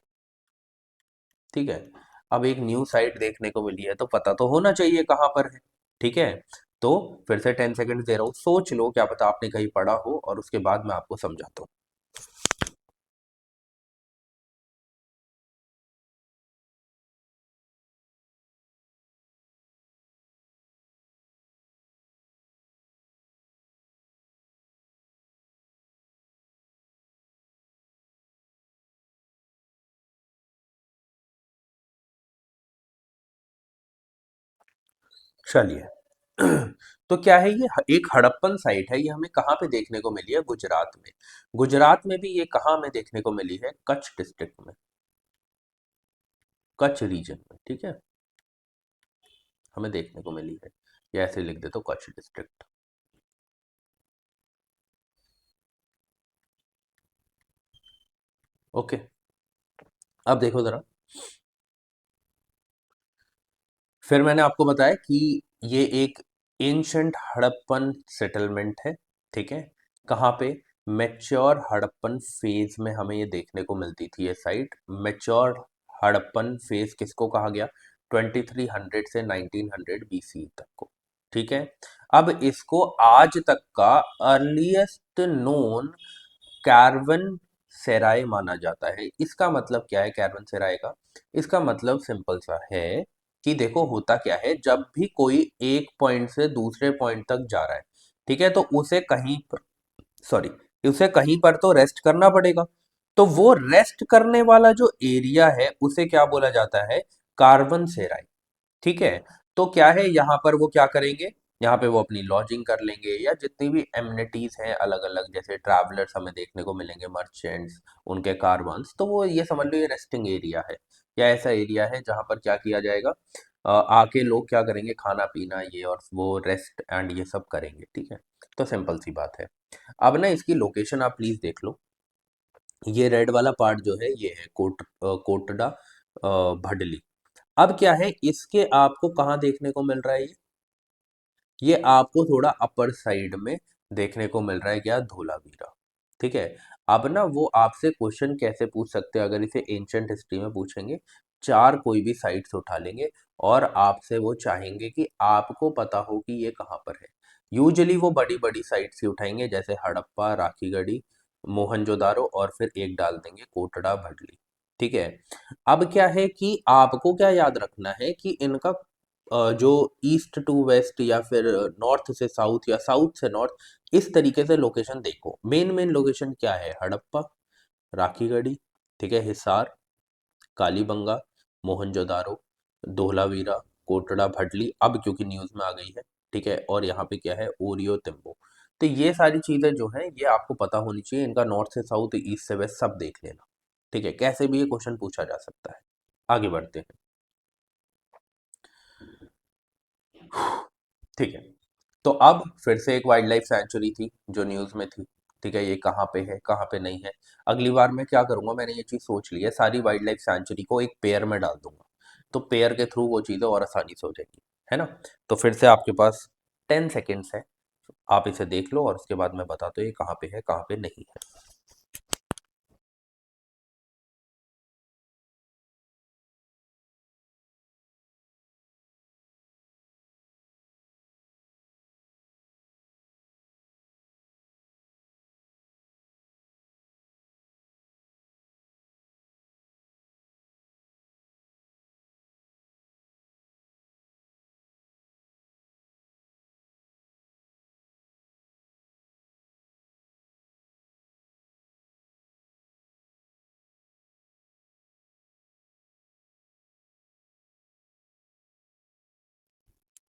S1: ठीक है? अब एक न्यू साइट देखने को मिली है, तो पता तो होना चाहिए कहाँ पर है। ठीक है? तो फिर से 10 सेकंड दे रहा हूँ, सोच लो, क्या पता आपने कहीं पढ़ा हो, और उसके बाद मैं आपको समझाता हूँ। चलिए। तो क्या है ये? एक हड़प्पन साइट है, ये हमें कहाँ पे देखने को मिली है? गुजरात में। गुजरात में भी ये कहाँ हमें देखने को मिली है? कच्छ डिस्ट्रिक्ट में, कच्छ रीजन में। ठीक है? हमें देखने को मिली है, या ऐसे लिख दे तो कच्छ डिस्ट्रिक्ट। ओके। अब देखो जरा, फिर मैंने आपको बताया कि ये एक एंशंट हड़प्पन सेटलमेंट है। ठीक है? कहाँ पे? मैच्योर हड़प्पन फेज में हमें ये देखने को मिलती थी ये साइट। मैच्योर हड़प्पन फेज किसको कहा गया? 2300 से 1900 बीसी तक को। ठीक है? अब इसको आज तक का अर्लीस्ट नोन कार्बन सेराय माना जाता है। इसका मतलब क्या है कार्बन सेराय का? इसका मतलब सिंपल सा है कि देखो होता क्या है, जब भी कोई एक पॉइंट से दूसरे पॉइंट तक जा रहा है, ठीक है, तो उसे कहीं पर, सॉरी, उसे कहीं पर तो रेस्ट करना पड़ेगा। तो वो रेस्ट करने वाला जो एरिया है, उसे क्या बोला जाता है? कार्बन सेराय। ठीक है? तो क्या है, यहाँ पर वो क्या करेंगे? यहाँ पे वो अपनी लॉजिंग कर लेंगे, या जितनी भी एमिनिटीज हैं अलग अलग, जैसे ट्रैवलर्स हमें देखने को मिलेंगे, मर्चेंट्स, उनके कारवांस, तो वो ये समझ लो ये रेस्टिंग एरिया है, या ऐसा एरिया है जहाँ पर क्या किया जाएगा, आके लोग क्या करेंगे, खाना पीना ये और वो रेस्ट एंड ये सब करेंगे। ठीक है? तो सिंपल सी बात है। अब ना इसकी लोकेशन आप प्लीज देख लो। ये रेड वाला पार्ट जो है, ये है कोटड़ा भडली। अब क्या है, इसके आपको कहाँ देखने को मिल रहा है ये आपको थोड़ा अपर साइड में देखने को मिल रहा है, क्या? धोलावीरा। ठीक है? अब ना वो आपसे क्वेश्चन कैसे पूछ सकते हैं, अगर इसे एंशंट हिस्ट्री में पूछेंगे, चार कोई भी साइट्स उठा लेंगे, और आपसे वो चाहेंगे कि आपको पता हो कि ये कहाँ पर है। यूजुअली वो बड़ी बड़ी साइट्स ही उठाएंगे, जैसे हड़प्पा, राखीगढ़ी, मोहनजोदारो, और फिर एक डाल देंगे कोटड़ा भडली। ठीक है? अब क्या है कि आपको क्या याद रखना है कि इनका जो ईस्ट टू वेस्ट, या फिर नॉर्थ से साउथ, या साउथ से नॉर्थ, इस तरीके से लोकेशन देखो। मेन मेन लोकेशन क्या है? हड़प्पा, राखीगढ़ी, ठीक है, हिसार, कालीबंगा, मोहनजोदारो, धोलावीरा, कोटड़ा भडली, अब क्योंकि न्यूज में आ गई है। ठीक है? और यहाँ पे क्या है? ओरियो तिम्बो। तो ये सारी चीजें जो हैं, ये आपको पता होनी चाहिए, इनका नॉर्थ से साउथ, ईस्ट से वेस्ट सब देख लेना। ठीक है? कैसे भी ये क्वेश्चन पूछा जा सकता है। आगे बढ़ते हैं। ठीक है। तो अब फिर से एक वाइल्ड लाइफ सेंचुरी थी जो न्यूज़ में थी। ठीक है, ये कहाँ पे है, कहाँ पे नहीं है। अगली बार मैं क्या करूँगा, मैंने ये चीज़ सोच ली है, सारी वाइल्ड लाइफ सेंचुरी को एक पेयर में डाल दूंगा। तो पेयर के थ्रू वो चीज़ें और आसानी से हो जाएगी, है ना। तो फिर से आपके पास 10 सेकेंड्स है, आप इसे देख लो और उसके बाद मैं बताता हूँ ये कहाँ पे है, कहाँ पे नहीं है।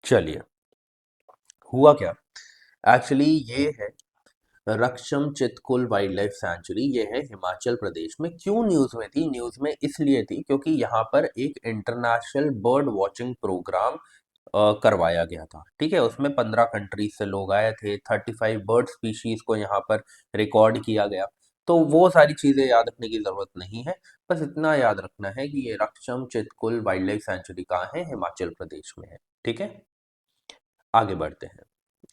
S1: चलिए, हुआ क्या, एक्चुअली ये है Raksham Chitkul wild life sanctuary. ये है हिमाचल प्रदेश में। क्यों न्यूज़ में थी, न्यूज़ में इसलिए थी क्योंकि यहाँ पर एक इंटरनेशनल बर्ड वॉचिंग प्रोग्राम करवाया गया था। ठीक है, उसमें 15 कंट्रीज से लोग आए थे, 35 बर्ड स्पीशीज को यहाँ पर रिकॉर्ड किया गया। तो वो सारी चीज़ें याद रखने की ज़रूरत नहीं है, बस इतना याद रखना है कि ये Raksham Chitkul wild life sanctuary कहाँ है, हिमाचल प्रदेश में है। ठीक है, आगे बढ़ते हैं।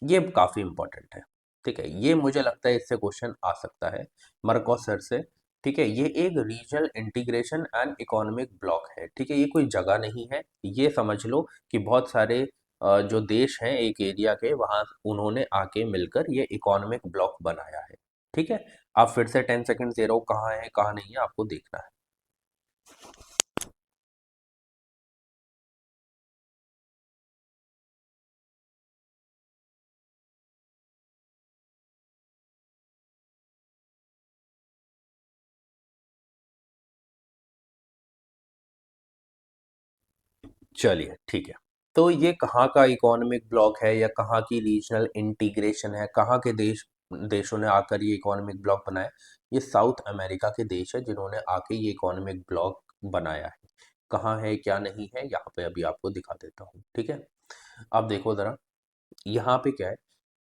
S1: ये काफ़ी इंपॉर्टेंट है। ठीक है, ये मुझे लगता है इससे क्वेश्चन आ सकता है मरकज सर से। ठीक है, ये एक regional integration and economic block है। ठीक है, ये कोई जगह नहीं है, ये समझ लो कि बहुत सारे जो देश हैं एक एरिया के, वहाँ उन्होंने आके मिलकर ये इकोनॉमिक ब्लॉक बनाया है। ठीक है, आप फिर से 10 सेकंड दे रहा हूँ, कहाँ है कहाँ नहीं है आपको देखना है। चलिए ठीक है, तो ये कहाँ का इकोनॉमिक ब्लॉक है या कहाँ की रीजनल इंटीग्रेशन है, कहाँ के देशों ने आकर ये इकोनॉमिक ब्लॉक बनाया। ये साउथ अमेरिका के देश है जिन्होंने आके ये इकोनॉमिक ब्लॉक बनाया है। कहाँ है क्या नहीं है, यहाँ पे अभी आपको दिखा देता हूँ। ठीक है, अब देखो ज़रा, यहाँ पे क्या है,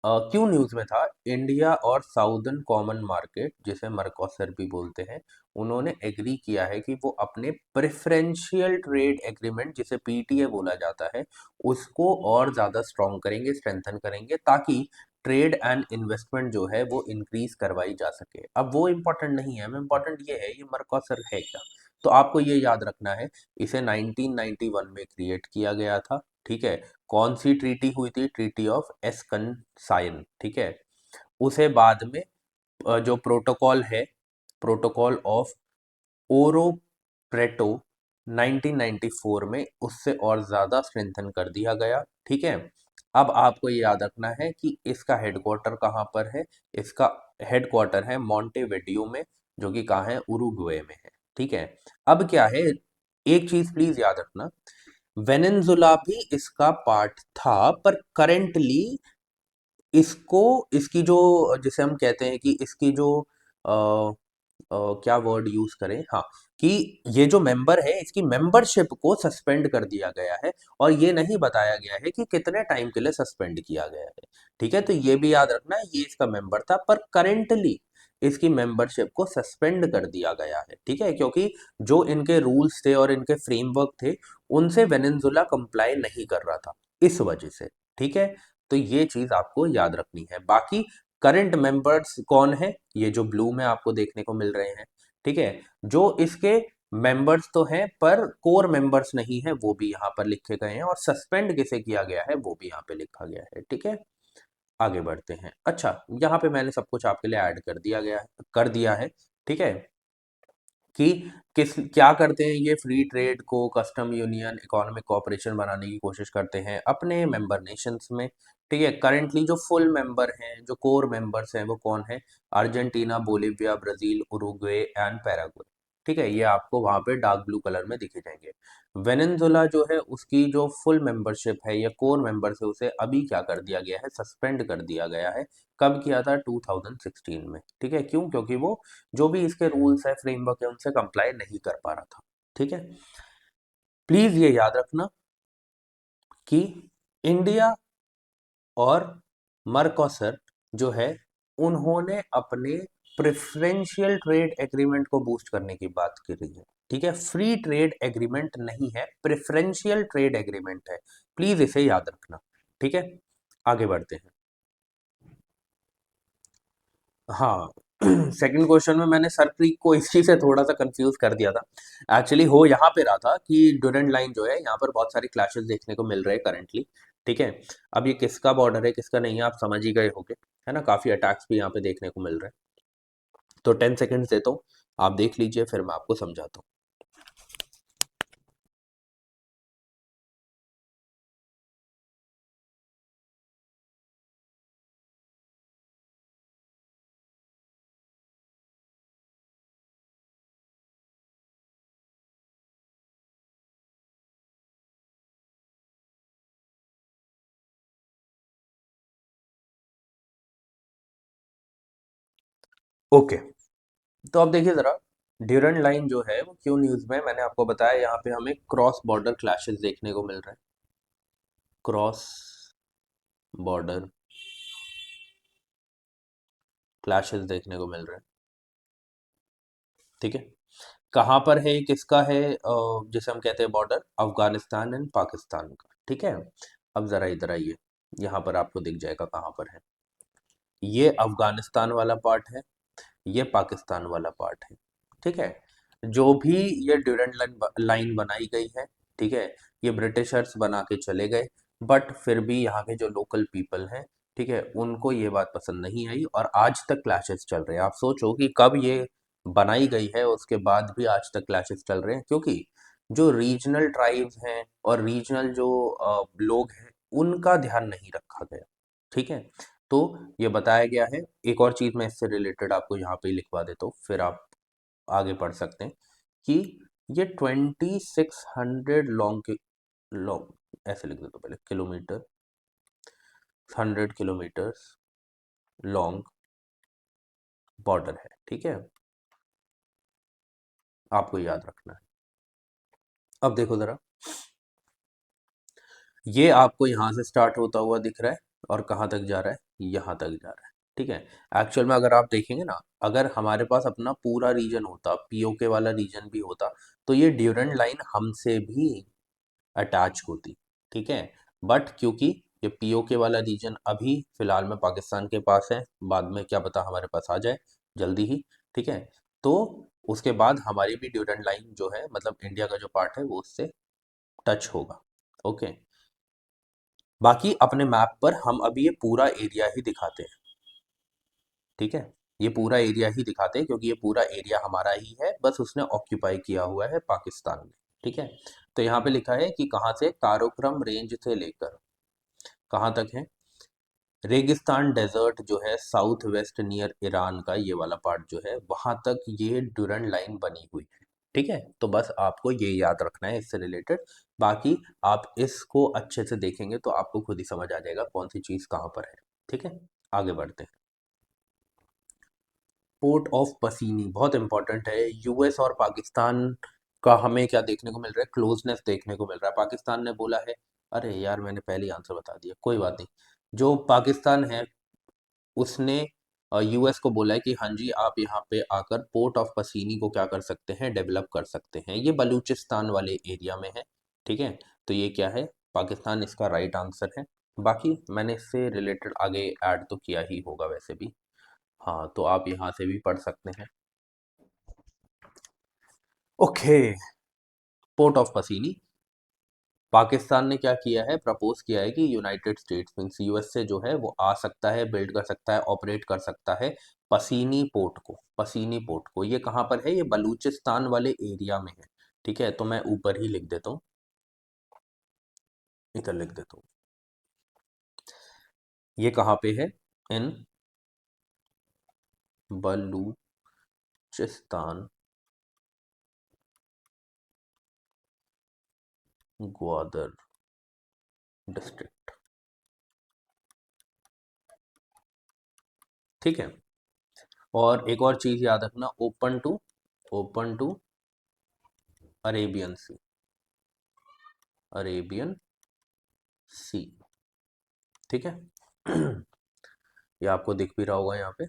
S1: क्यों न्यूज़ में था, इंडिया और साउदर्न कॉमन मार्केट जिसे मर्कोसर भी बोलते हैं, उन्होंने एग्री किया है कि वो अपने प्रेफरेंशियल ट्रेड एग्रीमेंट जिसे पीटीए बोला जाता है उसको और ज़्यादा स्ट्रॉन्ग करेंगे, स्ट्रेंथन करेंगे, ताकि ट्रेड एंड इन्वेस्टमेंट जो है वो इंक्रीज करवाई जा सके। अब वो इम्पोर्टेंट नहीं है, हमें इम्पोर्टेंट ये है ये मर्कोसर है क्या। तो आपको ये याद रखना है, इसे 1991 में क्रिएट किया गया था। ठीक है, कौन सी ट्रीटी हुई थी, ट्रीटी ऑफ एस्कनसाइन। ठीक है, उसे बाद में जो प्रोटोकॉल है, प्रोटोकॉल ऑफ ओरो प्रेटो 1994 में उससे और ज़्यादा स्ट्रेंथन कर दिया गया। ठीक है, अब आपको ये याद रखना है कि इसका हेडक्वार्टर कहाँ पर है। इसका हेडक्वार्टर है मॉन्टेविडियो में, जो कि कहाँ है, उरुग्वे में है। ठीक है, अब क्या है, एक चीज़ प्लीज़ याद रखना, वेनेजुला भी इसका पार्ट था, पर करेंटली इसको, इसकी जो, जिसे हम कहते हैं कि इसकी जो अ, क्या वर्ड यूज करें, हाँ, कि ये जो मेंबर है इसकी मेंबरशिप को सस्पेंड कर दिया गया है, और ये नहीं बताया गया है कि कितने टाइम के लिए सस्पेंड किया गया है। ठीक है, तो ये भी याद रखना है, ये इसका मेंबर था पर करेंटली इसकी मेंबरशिप को सस्पेंड कर दिया गया है। ठीक है, क्योंकि जो इनके रूल्स थे और इनके फ्रेमवर्क थे उनसे वेनेजुला कंप्लाई नहीं कर रहा था, इस वजह से। ठीक है, तो ये चीज आपको याद रखनी है। बाकी करंट मेंबर्स कौन है, ये जो ब्लू में आपको देखने को मिल रहे हैं। ठीक है, जो इसके मेंबर्स तो हैं पर कोर मेंबर्स नहीं है, वो भी यहाँ पर लिखे गए हैं, और सस्पेंड किसे किया गया है वो भी यहाँ पे लिखा गया है। ठीक है, आगे बढ़ते हैं। अच्छा, यहाँ पे मैंने सब कुछ आपके लिए ऐड कर दिया है। ठीक है, कि किस क्या करते हैं, ये फ्री ट्रेड को कस्टम यूनियन इकोनॉमिक कोऑपरेशन बनाने की कोशिश करते हैं अपने मेंबर नेशंस में। ठीक है, करेंटली जो फुल मेंबर हैं, जो कोर मेंबर्स हैं, वो कौन है, Argentina, Bolivia, Brazil, Uruguay and Paraguay. ठीक है, ये आपको वहां पे डार्क ब्लू कलर में दिखे जाएंगे। वेनेजुला जो है उसकी जो फुल मेंबरशिप है या कोर मेंबर्स है उसे अभी क्या कर दिया गया है, सस्पेंड कर दिया गया है। कब किया था, 2016 में। ठीक है, क्यों, क्योंकि वो जो भी इसके रूल्स है, फ्रेमवर्क है, उनसे कंप्लाई नहीं कर पा रहा था। ठीक है, प्लीज ये याद रखना कि इंडिया और मर्कोसर जो है, उन्होंने अपने प्रेफरेंशियल ट्रेड एग्रीमेंट को बूस्ट करने की बात करी है। ठीक है, फ्री ट्रेड एग्रीमेंट नहीं है, प्रेफरेंशियल ट्रेड एग्रीमेंट है। प्लीज इसे याद रखना। ठीक है, आगे बढ़ते हैं। हाँ, सेकंड क्वेश्चन में मैंने सरप्रीक को इसी से थोड़ा सा कंफ्यूज कर दिया था। एक्चुअली हो यहाँ पे रहा था कि ड्यूरेंट लाइन जो है, यहाँ पर बहुत सारे क्लैशेस देखने को मिल रहे हैं करंटली। ठीक है, अब ये किसका बॉर्डर है किसका नहीं है आप समझ ही गए होंगे, है ना। काफी अटैक्स भी यहाँ पे देखने को मिल रहे हैं। तो 10 सेकेंड्स देता हूँ, आप देख लीजिए, फिर मैं आपको समझाता हूँ। ओके, तो अब देखिए जरा, ड्यूरेंट लाइन जो है वो क्यों न्यूज में है? मैंने आपको बताया, यहाँ पे हमें क्रॉस बॉर्डर क्लैशेस देखने को मिल रहे हैं। क्रॉस बॉर्डर क्लैशेस देखने को मिल रहे हैं। ठीक है, कहाँ पर है, किसका है? जिसे हम कहते हैं बॉर्डर, अफगानिस्तान एंड पाकिस्तान का। ठीक है, अब जरा इधर आइए, यहाँ पर आपको दिख जाएगा कहाँ पर है। ये अफगानिस्तान वाला पार्ट है, ये पाकिस्तान वाला पार्ट है। ठीक है, जो भी ये ड्यूरेंट लाइन बनाई गई है, ठीक है, ये ब्रिटिशर्स बना के चले गए, बट फिर भी यहाँ के जो लोकल पीपल हैं, ठीक है, उनको ये बात पसंद नहीं आई और आज तक क्लैशेस चल रहे हैं। आप सोचो कि कब ये बनाई गई है, उसके बाद भी आज तक क्लैशेस चल रहे हैं, क्योंकि जो रीजनल ट्राइब्स हैं और रीजनल जो लोग हैं, उनका ध्यान नहीं रखा गया। ठीक है, तो ये बताया गया है। एक और चीज मैं इससे रिलेटेड आपको यहाँ पे ही लिखवा देता हूँ, फिर आप आगे पढ़ सकते हैं कि ये 2600 लॉन्ग ऐसे लिख देता हूँ पहले, किलोमीटर, 100 किलोमीटर लॉन्ग बॉर्डर है। ठीक है, आपको याद रखना है। अब देखो जरा, ये आपको यहाँ से स्टार्ट होता हुआ दिख रहा है और कहाँ तक जा रहा है, यहाँ तक जा रहा है। ठीक है, एक्चुअल में अगर आप देखेंगे ना, अगर हमारे पास अपना पूरा रीजन होता, पीओके वाला रीजन भी होता, तो ये ड्यूरेंट लाइन हमसे भी अटैच होती। ठीक है, बट क्योंकि ये पीओके वाला रीजन अभी फिलहाल में पाकिस्तान के पास है, बाद में क्या पता हमारे पास आ जाए जल्दी ही। ठीक है, तो उसके बाद हमारी भी ड्यूरेंट लाइन जो है, मतलब इंडिया का जो पार्ट है, वो उससे टच होगा। ओके, बाकी अपने मैप पर हम अभी ये पूरा एरिया ही दिखाते हैं। ठीक है, ये पूरा एरिया ही दिखाते हैं क्योंकि ये पूरा एरिया हमारा ही है, बस उसने ऑक्यूपाई किया हुआ है पाकिस्तान ने। ठीक है, तो यहाँ पे लिखा है कि कहाँ से, काराकोरम रेंज से लेकर कहाँ तक है, रेगिस्तान डेजर्ट जो है साउथ वेस्ट नियर ईरान का ये वाला पार्ट जो है, वहां तक ये ड्यूरेंट लाइन बनी हुई है। ठीक है, तो बस आपको ये याद रखना है इससे रिलेटेड। बाकी आप इसको अच्छे से देखेंगे तो आपको खुद ही समझ आ जाएगा कौन सी चीज कहाँ पर है। ठीक है, आगे बढ़ते हैं। पोर्ट ऑफ पसीनी बहुत इंपॉर्टेंट है। यूएस और पाकिस्तान का हमें क्या देखने को मिल रहा है, क्लोजनेस देखने को मिल रहा है। पाकिस्तान ने बोला है, अरे यार मैंने पहले ही आंसर बता दिया, कोई बात नहीं। जो पाकिस्तान है, उसने यूएस को बोला है कि हाँ जी, आप यहाँ पे आकर पोर्ट ऑफ पसीनी को क्या कर सकते हैं, डेवलप कर सकते हैं। ये बलूचिस्तान वाले एरिया में है। ठीक है, तो ये क्या है, पाकिस्तान इसका राइट आंसर है। बाकी मैंने इससे रिलेटेड आगे ऐड तो किया ही होगा वैसे भी। हाँ, तो आप यहाँ से भी पढ़ सकते हैं। ओके, पोर्ट ऑफ पसीनी, पाकिस्तान ने क्या किया है, प्रपोज किया है कि यूनाइटेड स्टेट्स मींस यूएस से जो है वो आ सकता है, बिल्ड कर सकता है, ऑपरेट कर सकता है पसीनी पोर्ट को। पसीनी पोर्ट को, ये कहाँ पर है, ये बलूचिस्तान वाले एरिया में है। ठीक है, तो मैं ऊपर ही लिख देता हूँ, इधर लिख देता हूँ। ये कहाँ पे है, इन बलूचिस्तान, ग्वादर डिस्ट्रिक्ट। ठीक है, और एक और चीज याद रखना, open to Arabian sea, Arabian sea. ठीक है, ये आपको दिख भी रहा होगा यहाँ पे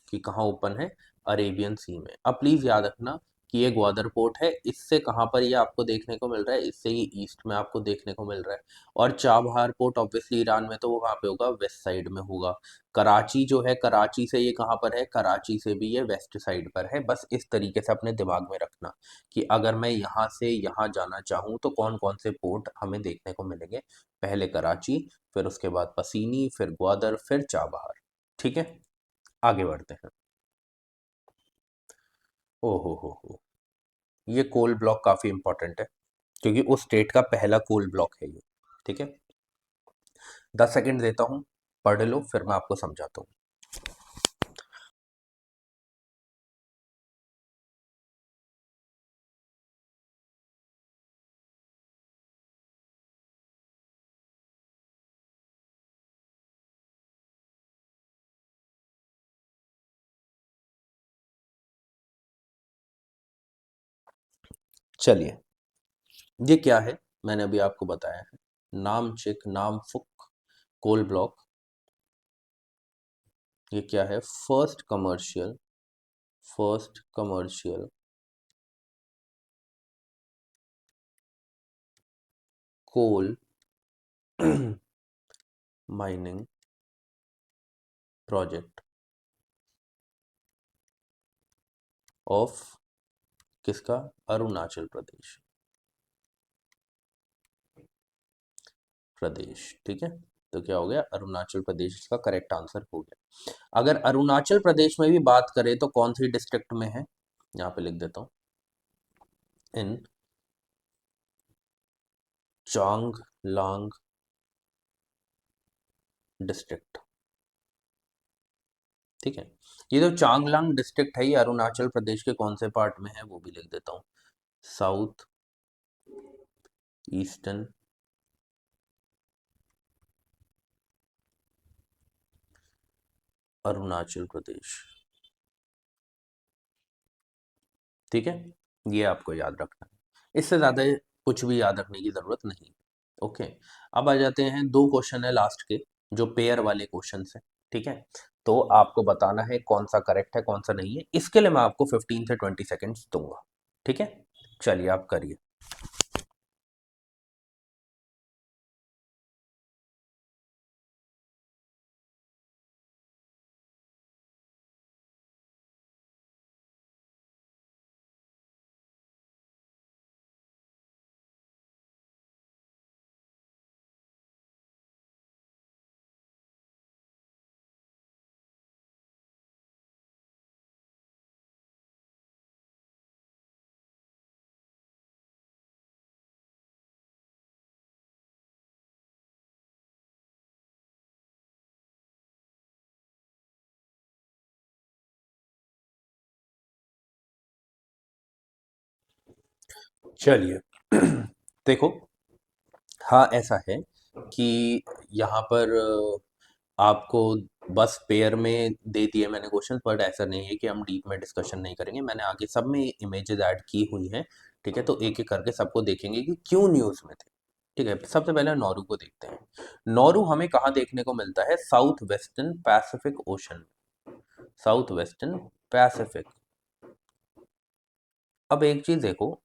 S1: कि कहाँ ओपन है, अरेबियन सी में। अब प्लीज याद रखना कि ये ग्वादर पोर्ट है, इससे कहाँ पर ये आपको देखने को मिल रहा है, इससे ही ईस्ट में आपको देखने को मिल रहा है। और चाबहार पोर्ट ऑब्वियसली ईरान में, तो वो कहाँ पे होगा, वेस्ट साइड में होगा। कराची जो है, कराची से ये कहाँ पर है, कराची से भी ये वेस्ट साइड पर है। बस इस तरीके से अपने दिमाग में रखना कि अगर मैं यहाँ से यहाँ जाना चाहूँ तो कौन कौन से पोर्ट हमें देखने को मिलेंगे। पहले कराची, फिर उसके बाद पसीनी, फिर ग्वादर, फिर चाबहार। ठीक है, आगे बढ़ते हैं। ओ हो, ये कोल ब्लॉक काफी इंपॉर्टेंट है, क्योंकि उस स्टेट का पहला कोल ब्लॉक है ये। ठीक है, 10 सेकंड देता हूँ, पढ़ लो, फिर मैं आपको समझाता हूँ। चलिए, ये क्या है, मैंने अभी आपको बताया है। Namchik Namphuk coal block. ये क्या है, first commercial coal mining project of किसका, अरुणाचल प्रदेश। ठीक है, तो क्या हो गया, अरुणाचल प्रदेश इसका करेक्ट आंसर हो गया। अगर अरुणाचल प्रदेश में भी बात करें तो कौन सी डिस्ट्रिक्ट में है, यहाँ पे लिख देता हूँ, इन चांगलांग डिस्ट्रिक्ट। ठीक है, ये जो चांगलांग डिस्ट्रिक्ट है, ये अरुणाचल प्रदेश के कौन से पार्ट में है, वो भी लिख देता हूँ, साउथ ईस्टर्न अरुणाचल प्रदेश। ठीक है, ये आपको याद रखना है, इससे ज़्यादा कुछ भी याद रखने की ज़रूरत नहीं। ओके, अब आ जाते हैं, दो क्वेश्चन है लास्ट के, जो पेयर वाले क्वेश्चन है। ठीक है, तो आपको बताना है कौन सा करेक्ट है कौन सा नहीं है, इसके लिए मैं आपको 15 से 20 सेकेंड्स दूंगा। ठीक है, चलिए आप करिए। चलिए, देखो, हाँ ऐसा है कि यहाँ पर आपको बस पेयर में दे दिए मैंने क्वेश्चन, बट ऐसा नहीं है कि हम डीप में डिस्कशन नहीं करेंगे, मैंने आगे सब में इमेजेस ऐड की हुई हैं। ठीक है, तो एक एक करके सबको देखेंगे कि क्यों न्यूज़ में थे। ठीक है, सबसे पहले नौरू को देखते हैं। नौरू हमें कहाँ देखने को मिलता है, south western Pacific ocean. South western Pacific. अब एक चीज देखो,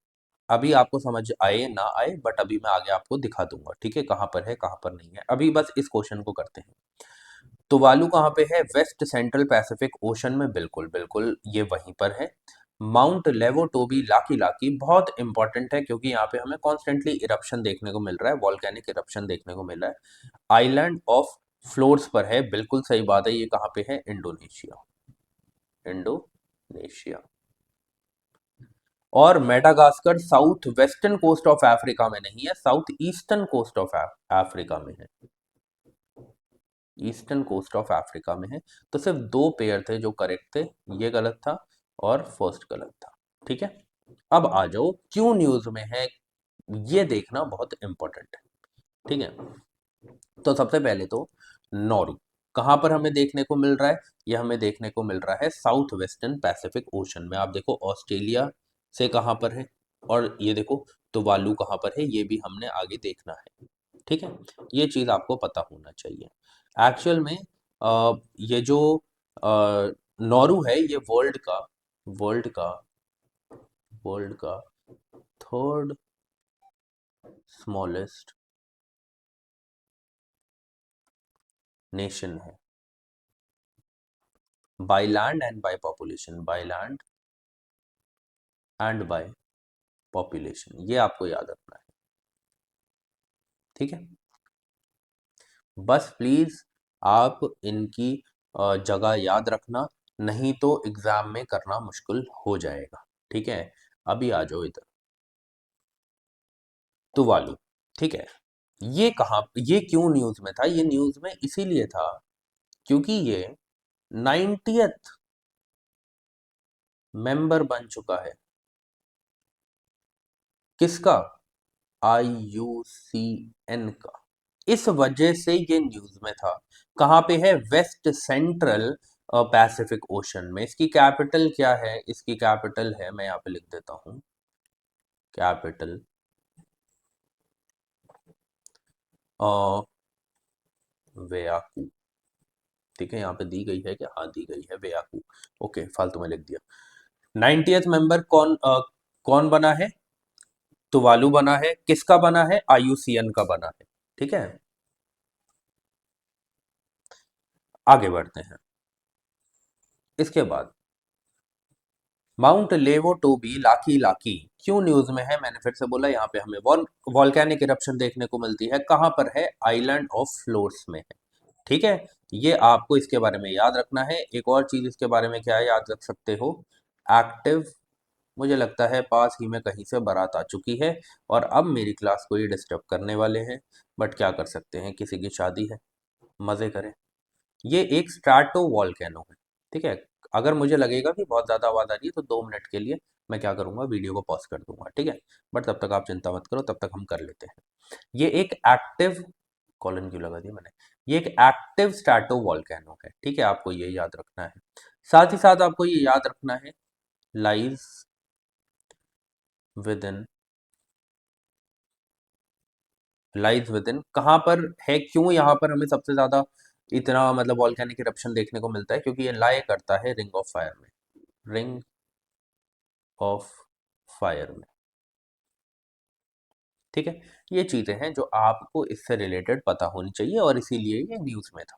S1: अभी आपको समझ आए ना आए, बट अभी मैं आगे आपको दिखा दूंगा, ठीक है, कहाँ पर है कहाँ पर नहीं है। अभी बस इस क्वेश्चन को करते हैं। तुवालू कहाँ पे है, वेस्ट सेंट्रल पैसिफिक ओशन में, बिल्कुल बिल्कुल ये वहीं पर है। माउंट लेवोटोबी लाकी लाकी बहुत इंपॉर्टेंट है, क्योंकि यहाँ पे हमें कॉन्स्टेंटली इरप्शन देखने को मिल रहा है, वॉल्केनिक इरप्शन देखने को मिल रहा है। आइलैंड ऑफ फ्लोर्स पर है, बिल्कुल सही बात है, ये कहाँ पे है, इंडोनेशिया। इंडोनेशिया। और Madagascar south western coast of Africa में नहीं है, south eastern coast of Africa में है। ईस्टर्न कोस्ट ऑफ अफ्रीका में है। तो सिर्फ दो पेयर थे जो करेक्ट थे, ये गलत था और फर्स्ट गलत था। ठीक है, अब आ जाओ क्यों न्यूज में है, ये देखना बहुत इंपॉर्टेंट है। ठीक है, तो सबसे पहले तो नॉरू कहाँ पर हमें देखने को मिल रहा है, यह हमें देखने को मिल रहा है साउथ वेस्टर्न पैसिफिक ओशन में। आप देखो ऑस्ट्रेलिया से कहाँ पर है, और ये देखो तुवालू कहाँ पर है, ये भी हमने आगे देखना है। ठीक है, ये चीज आपको पता होना चाहिए। एक्चुअल में ये जो नौरू है ये वर्ल्ड का वर्ल्ड का थर्ड स्मॉलेस्ट नेशन है, by land and by population, by land and by population, ये आपको याद रखना है। ठीक है, बस प्लीज आप इनकी जगह याद रखना, नहीं तो एग्जाम में करना मुश्किल हो जाएगा। ठीक है, अभी आ जाओ इधर, तुवालू। ठीक है, ये कहाँ, ये क्यों न्यूज में था? ये न्यूज में इसीलिए था क्योंकि ये 90th मेंबर बन चुका है। किसका? IUCN का। इस वजह से ये न्यूज में था। कहाँ पे है? वेस्ट सेंट्रल पैसिफिक ओशन में। इसकी कैपिटल क्या है? इसकी कैपिटल है, मैं यहाँ पे लिख देता हूँ, कैपिटल वेयाकू। ठीक है, यहाँ पे दी गई है क्या? हाँ दी गई है, वेयाकू। ओके, फालतू में लिख दिया। 90th मेंबर कौन बना है? तुवालू बना है। किसका बना है? IUCN का बना है। ठीक है, आगे बढ़ते हैं। इसके बाद माउंट लेवोटोबी लाकी लाकी क्यों न्यूज में है? मैंने फिर से बोला, यहाँ पे हमें वॉल्केनिक इरप्शन देखने को मिलती है। कहाँ पर है? आइलैंड ऑफ फ्लोर्स में है। ठीक है, ये आपको इसके बारे में याद रखना है। एक और चीज इसके बारे में क्या है, याद रख सकते हो, एक्टिव। मुझे लगता है पास ही में कहीं से बारात आ चुकी है और अब मेरी क्लास को ये डिस्टर्ब करने वाले हैं, बट क्या कर सकते हैं, किसी की शादी है, मजे करें। ये एक स्ट्रैटो वॉल्केनो है। ठीक है, अगर मुझे लगेगा कि बहुत ज़्यादा आवाज़ आ रही है तो 2 मिनट के लिए मैं क्या करूँगा, वीडियो को पॉज कर दूंगा। ठीक है, बट तब तक आप चिंता मत करो, तब तक हम कर लेते हैं। ये एक एक्टिव, कॉलन क्यों लगा दिया मैंने, ये एक एक्टिव स्ट्रैटो वॉल्केनो है। ठीक है, आपको ये याद रखना है। साथ ही साथ आपको ये याद रखना है, lies with in, lies with in कहाँ पर है? क्यों यहाँ पर हमें सबसे ज्यादा इतना मतलब वॉल्केनिक इरप्शन देखने को मिलता है? क्योंकि ये लाए करता है रिंग ऑफ फायर में, रिंग ऑफ फायर में। ठीक है, ये चीजें हैं जो आपको इससे रिलेटेड पता होनी चाहिए और इसीलिए ये न्यूज में था।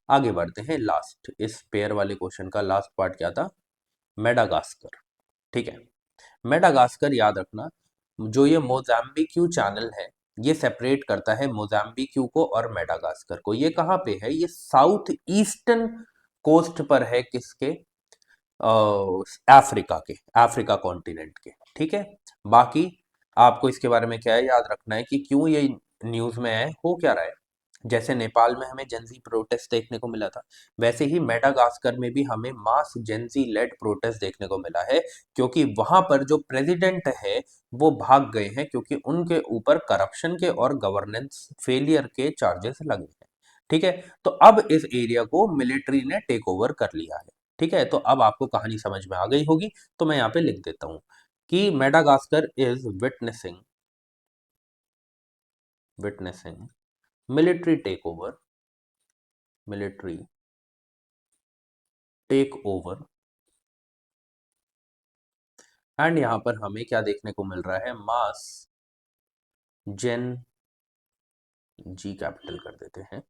S1: आगे बढ़ते हैं, लास्ट इस पेयर वाले क्वेश्चन का लास्ट पार्ट क्या था? मेडागास्कर। ठीक है, मेडागास्कर याद रखना, जो ये मोजाम्बिक्यू चैनल है, ये सेपरेट करता है मोजाम्बिक्यू को और मेडागास्कर को। ये कहाँ पे है? ये साउथ ईस्टर्न कोस्ट पर है, किसके? अफ्रीका के, अफ्रीका कॉन्टिनेंट के। ठीक है, बाकी आपको इसके बारे में क्या है याद रखना है कि क्यों ये न्यूज में है, हो क्या रहा है। जैसे नेपाल में हमें जेंजी प्रोटेस्ट देखने को मिला था, वैसे ही मेडागास्कर में भी हमें मास जेंजी लेड प्रोटेस्ट देखने को मिला है, क्योंकि वहां पर जो प्रेसिडेंट है वो भाग गए हैं, क्योंकि उनके ऊपर करप्शन के और गवर्नेंस फेलियर के चार्जेस लगे हैं। ठीक है, तो अब इस एरिया को मिलिट्री ने टेक ओवर कर लिया है। ठीक है, तो अब आपको कहानी समझ में आ गई होगी, तो मैं यहाँ पे लिख देता हूँ कि Madagascar is witnessing military take over, military take over. And यहाँ पर हमें क्या देखने को मिल रहा है? मास जेन, जी कैपिटल कर देते हैं,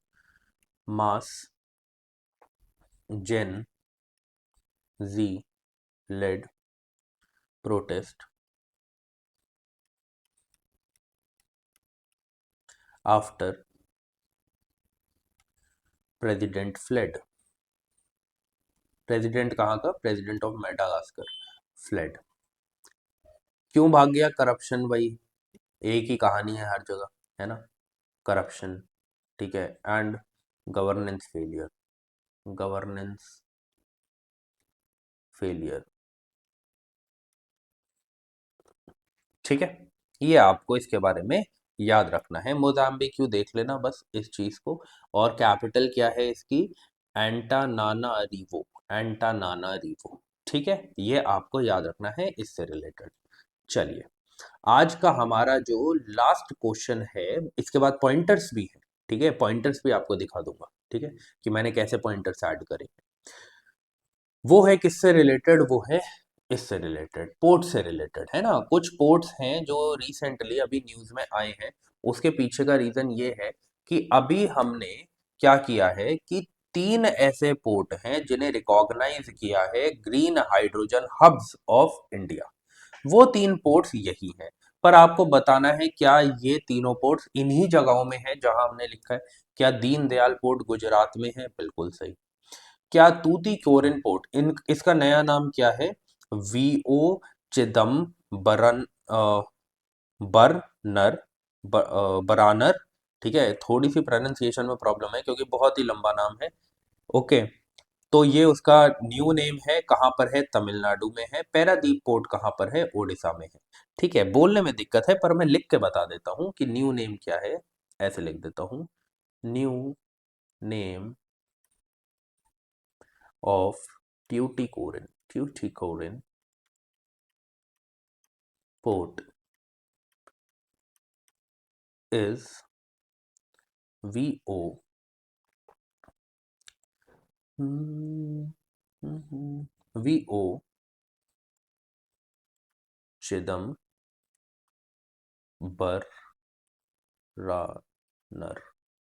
S1: mass gen z led protest after president fled. President कहाँ का? President of Madagascar fled. क्यों भाग गया? करप्शन भाई, एक ही कहानी है हर जगह, है ना, करप्शन। ठीक है, and governance failure, governance failure. ठीक है, ये आपको इसके बारे में याद रखना है। मोजाम्बिक देख लेना बस इस चीज को। और कैपिटल क्या है इसकी? Antananarivo, Antananarivo. ठीक है, ये आपको याद रखना है इससे रिलेटेड। चलिए, आज का हमारा जो लास्ट क्वेश्चन है, इसके बाद पॉइंटर्स भी है। ठीक है, पॉइंटर्स भी आपको दिखा दूंगा, ठीक है, कि मैंने कैसे पॉइंटर्स ऐड करे। वो है किससे रिलेटेड, वो है इससे रिलेटेड, पोर्ट से रिलेटेड, है ना। कुछ पोर्ट्स हैं जो रिसेंटली अभी न्यूज में आए हैं। उसके पीछे का रीजन ये है कि अभी हमने क्या किया है कि 3 ऐसे पोर्ट हैं जिन्हें रिकॉग्नाइज किया है green hydrogen hubs of India. वो 3 पोर्ट्स यही हैं। पर आपको बताना है क्या ये तीनों पोर्ट्स इन्हीं जगहों में है जहां हमने लिखा है। क्या दीनदयाल पोर्ट गुजरात में है? बिल्कुल सही। क्या तूतीकोरिन पोर्ट, इन इसका नया नाम क्या है? वीओ चिदम्बरन बरनर बरानर। ठीक है, थोड़ी सी प्रोनाउंसिएशन में प्रॉब्लम है क्योंकि बहुत ही लंबा नाम है। ओके, तो ये उसका न्यू नेम है। कहाँ पर है? तमिलनाडु में है। पैरादीप पोर्ट कहाँ पर है? ओडिशा में है। ठीक है, बोलने में दिक्कत है पर मैं लिख के बता देता हूँ कि न्यू नेम क्या है। ऐसे लिख देता हूँ, new name of Tuticorin port is VO VO Chidambaranar.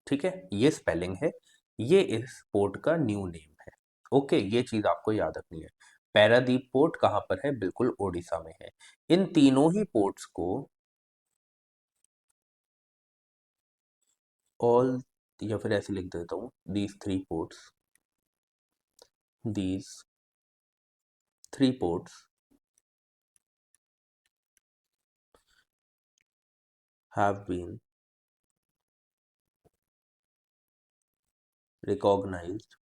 S1: ठीक है, ये स्पेलिंग है, ये इस पोर्ट का न्यू नेम है। ओके, ये चीज आपको याद रखनी है। पैरादीप पोर्ट कहाँ पर है? बिल्कुल ओडिशा में है। इन तीनों ही पोर्ट्स को ऑल, या फिर ऐसे लिख देता हूँ, these three ports have been recognized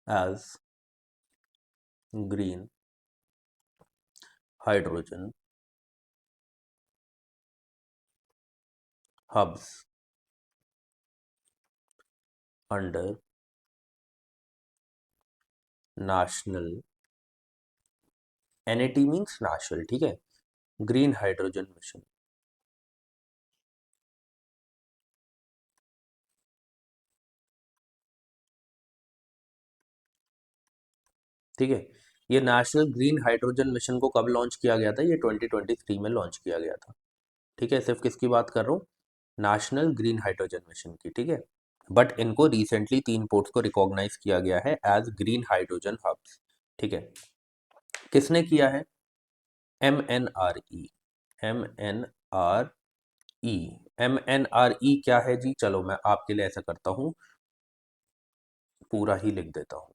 S1: as green hydrogen hubs under national, NAT means national, ठीक है, ग्रीन हाइड्रोजन मिशन। ठीक है, ये नेशनल ग्रीन हाइड्रोजन मिशन को कब लॉन्च किया गया था? ये 2023 में लॉन्च किया गया था। ठीक है, सिर्फ किसकी बात कर रहा हूँ? नेशनल ग्रीन हाइड्रोजन मिशन की। ठीक है, बट इनको रिसेंटली 3 पोर्ट्स को रिकॉग्नाइज किया गया है एज ग्रीन हाइड्रोजन हब्स। ठीक है, किसने किया है? MNRE। MNRE। MNRE क्या है जी? चलो मैं आपके लिए ऐसा करता हूँ, पूरा ही लिख देता हूँ।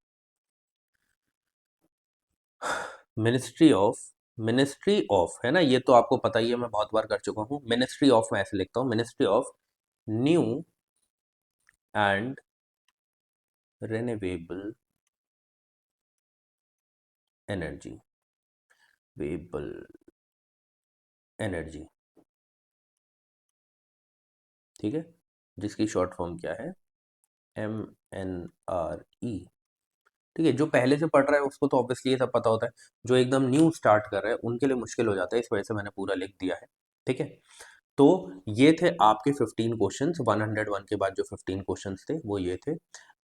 S1: मिनिस्ट्री ऑफ है ना, ये तो आपको पता ही है, मैं बहुत बार कर चुका हूँ। मिनिस्ट्री ऑफ, मैं ऐसे लिखता हूँ, ministry of new and renewable energy, वेबल एनर्जी। ठीक है, जिसकी शॉर्ट फॉर्म क्या है? MNRE। ठीक है, जो पहले से पढ़ रहा है उसको तो ऑब्वियसली ये सब पता होता है, जो एकदम न्यू स्टार्ट कर रहे हैं उनके लिए मुश्किल हो जाता है, इस वजह से मैंने पूरा लिख दिया है। ठीक है, तो ये थे आपके 15 क्वेश्चंस। 101 के बाद जो 15 क्वेश्चंस थे वो ये थे।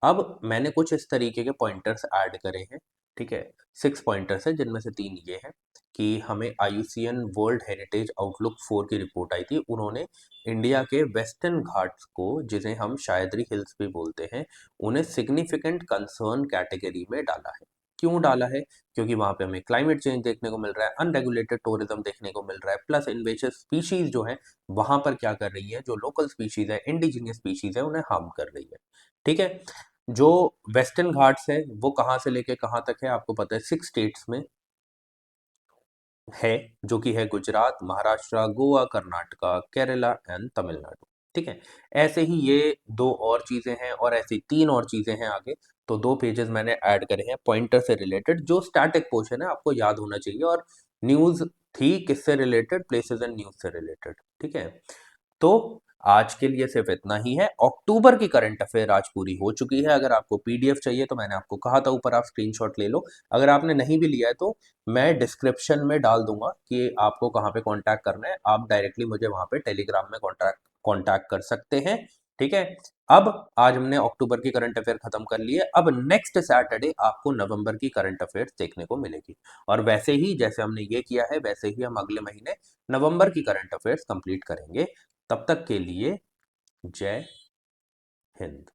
S1: अब मैंने कुछ इस तरीके के पॉइंटर्स ऐड करे हैं। ठीक है, 6 पॉइंटर्स हैं जिनमें से 3 ये हैं कि हमें IUCN वर्ल्ड हेरिटेज आउटलुक 4 की रिपोर्ट आई थी। उन्होंने इंडिया के वेस्टर्न घाट्स को, जिसे हम शायदरी हिल्स भी बोलते हैं, उन्हें सिग्निफिकेंट कंसर्न कैटेगरी में डाला है। क्यों डाला है? क्योंकि वहां पे हमें क्लाइमेट चेंज देखने को मिल रहा है, अनरेगुलेटेड टूरिज्म देखने को मिल रहा है, प्लस इन्वेसिव स्पीशीज जो है वहां पर क्या कर रही है, जो लोकल स्पीशीज है, इंडिजिनियस स्पीशीज है, उन्हें हार्म कर रही है। ठीक है, जो वेस्टर्न घाट्स है वो कहाँ से लेके कहाँ तक है आपको पता है? 6 स्टेट्स में है, जो कि है गुजरात, महाराष्ट्र, गोवा, कर्नाटका, केरला एंड तमिलनाडु। ठीक है, ऐसे ही ये 2 और चीजें हैं और ऐसी 3 और चीजें हैं आगे। तो 2 पेजेस मैंने ऐड करे हैं पॉइंटर से रिलेटेड, जो स्टैटिक पोर्शन है आपको याद होना चाहिए, और न्यूज थी किससे रिलेटेड? प्लेसेस एंड न्यूज से रिलेटेड। ठीक है, तो आज के लिए सिर्फ इतना ही है। अक्टूबर की करंट अफेयर आज पूरी हो चुकी है। अगर आपको पीडीएफ चाहिए तो मैंने आपको कहा था ऊपर, आप स्क्रीनशॉट ले लो। अगर आपने नहीं भी लिया है तो मैं डिस्क्रिप्शन में डाल दूंगा कि आपको कहाँ पे कांटेक्ट करना है। आप डायरेक्टली मुझे वहां पे टेलीग्राम में कांटेक्ट कर सकते हैं। ठीक है। अब आज हमने अक्टूबर की करंट अफेयर खत्म कर ली है। अब नेक्स्ट सैटरडे आपको नवंबर की करंट अफेयर्स देखने को मिलेगी, और वैसे ही जैसे हमने ये किया है वैसे ही हम अगले महीने नवंबर की करंट अफेयर्स कंप्लीट करेंगे। तब तक के लिए जय हिंद।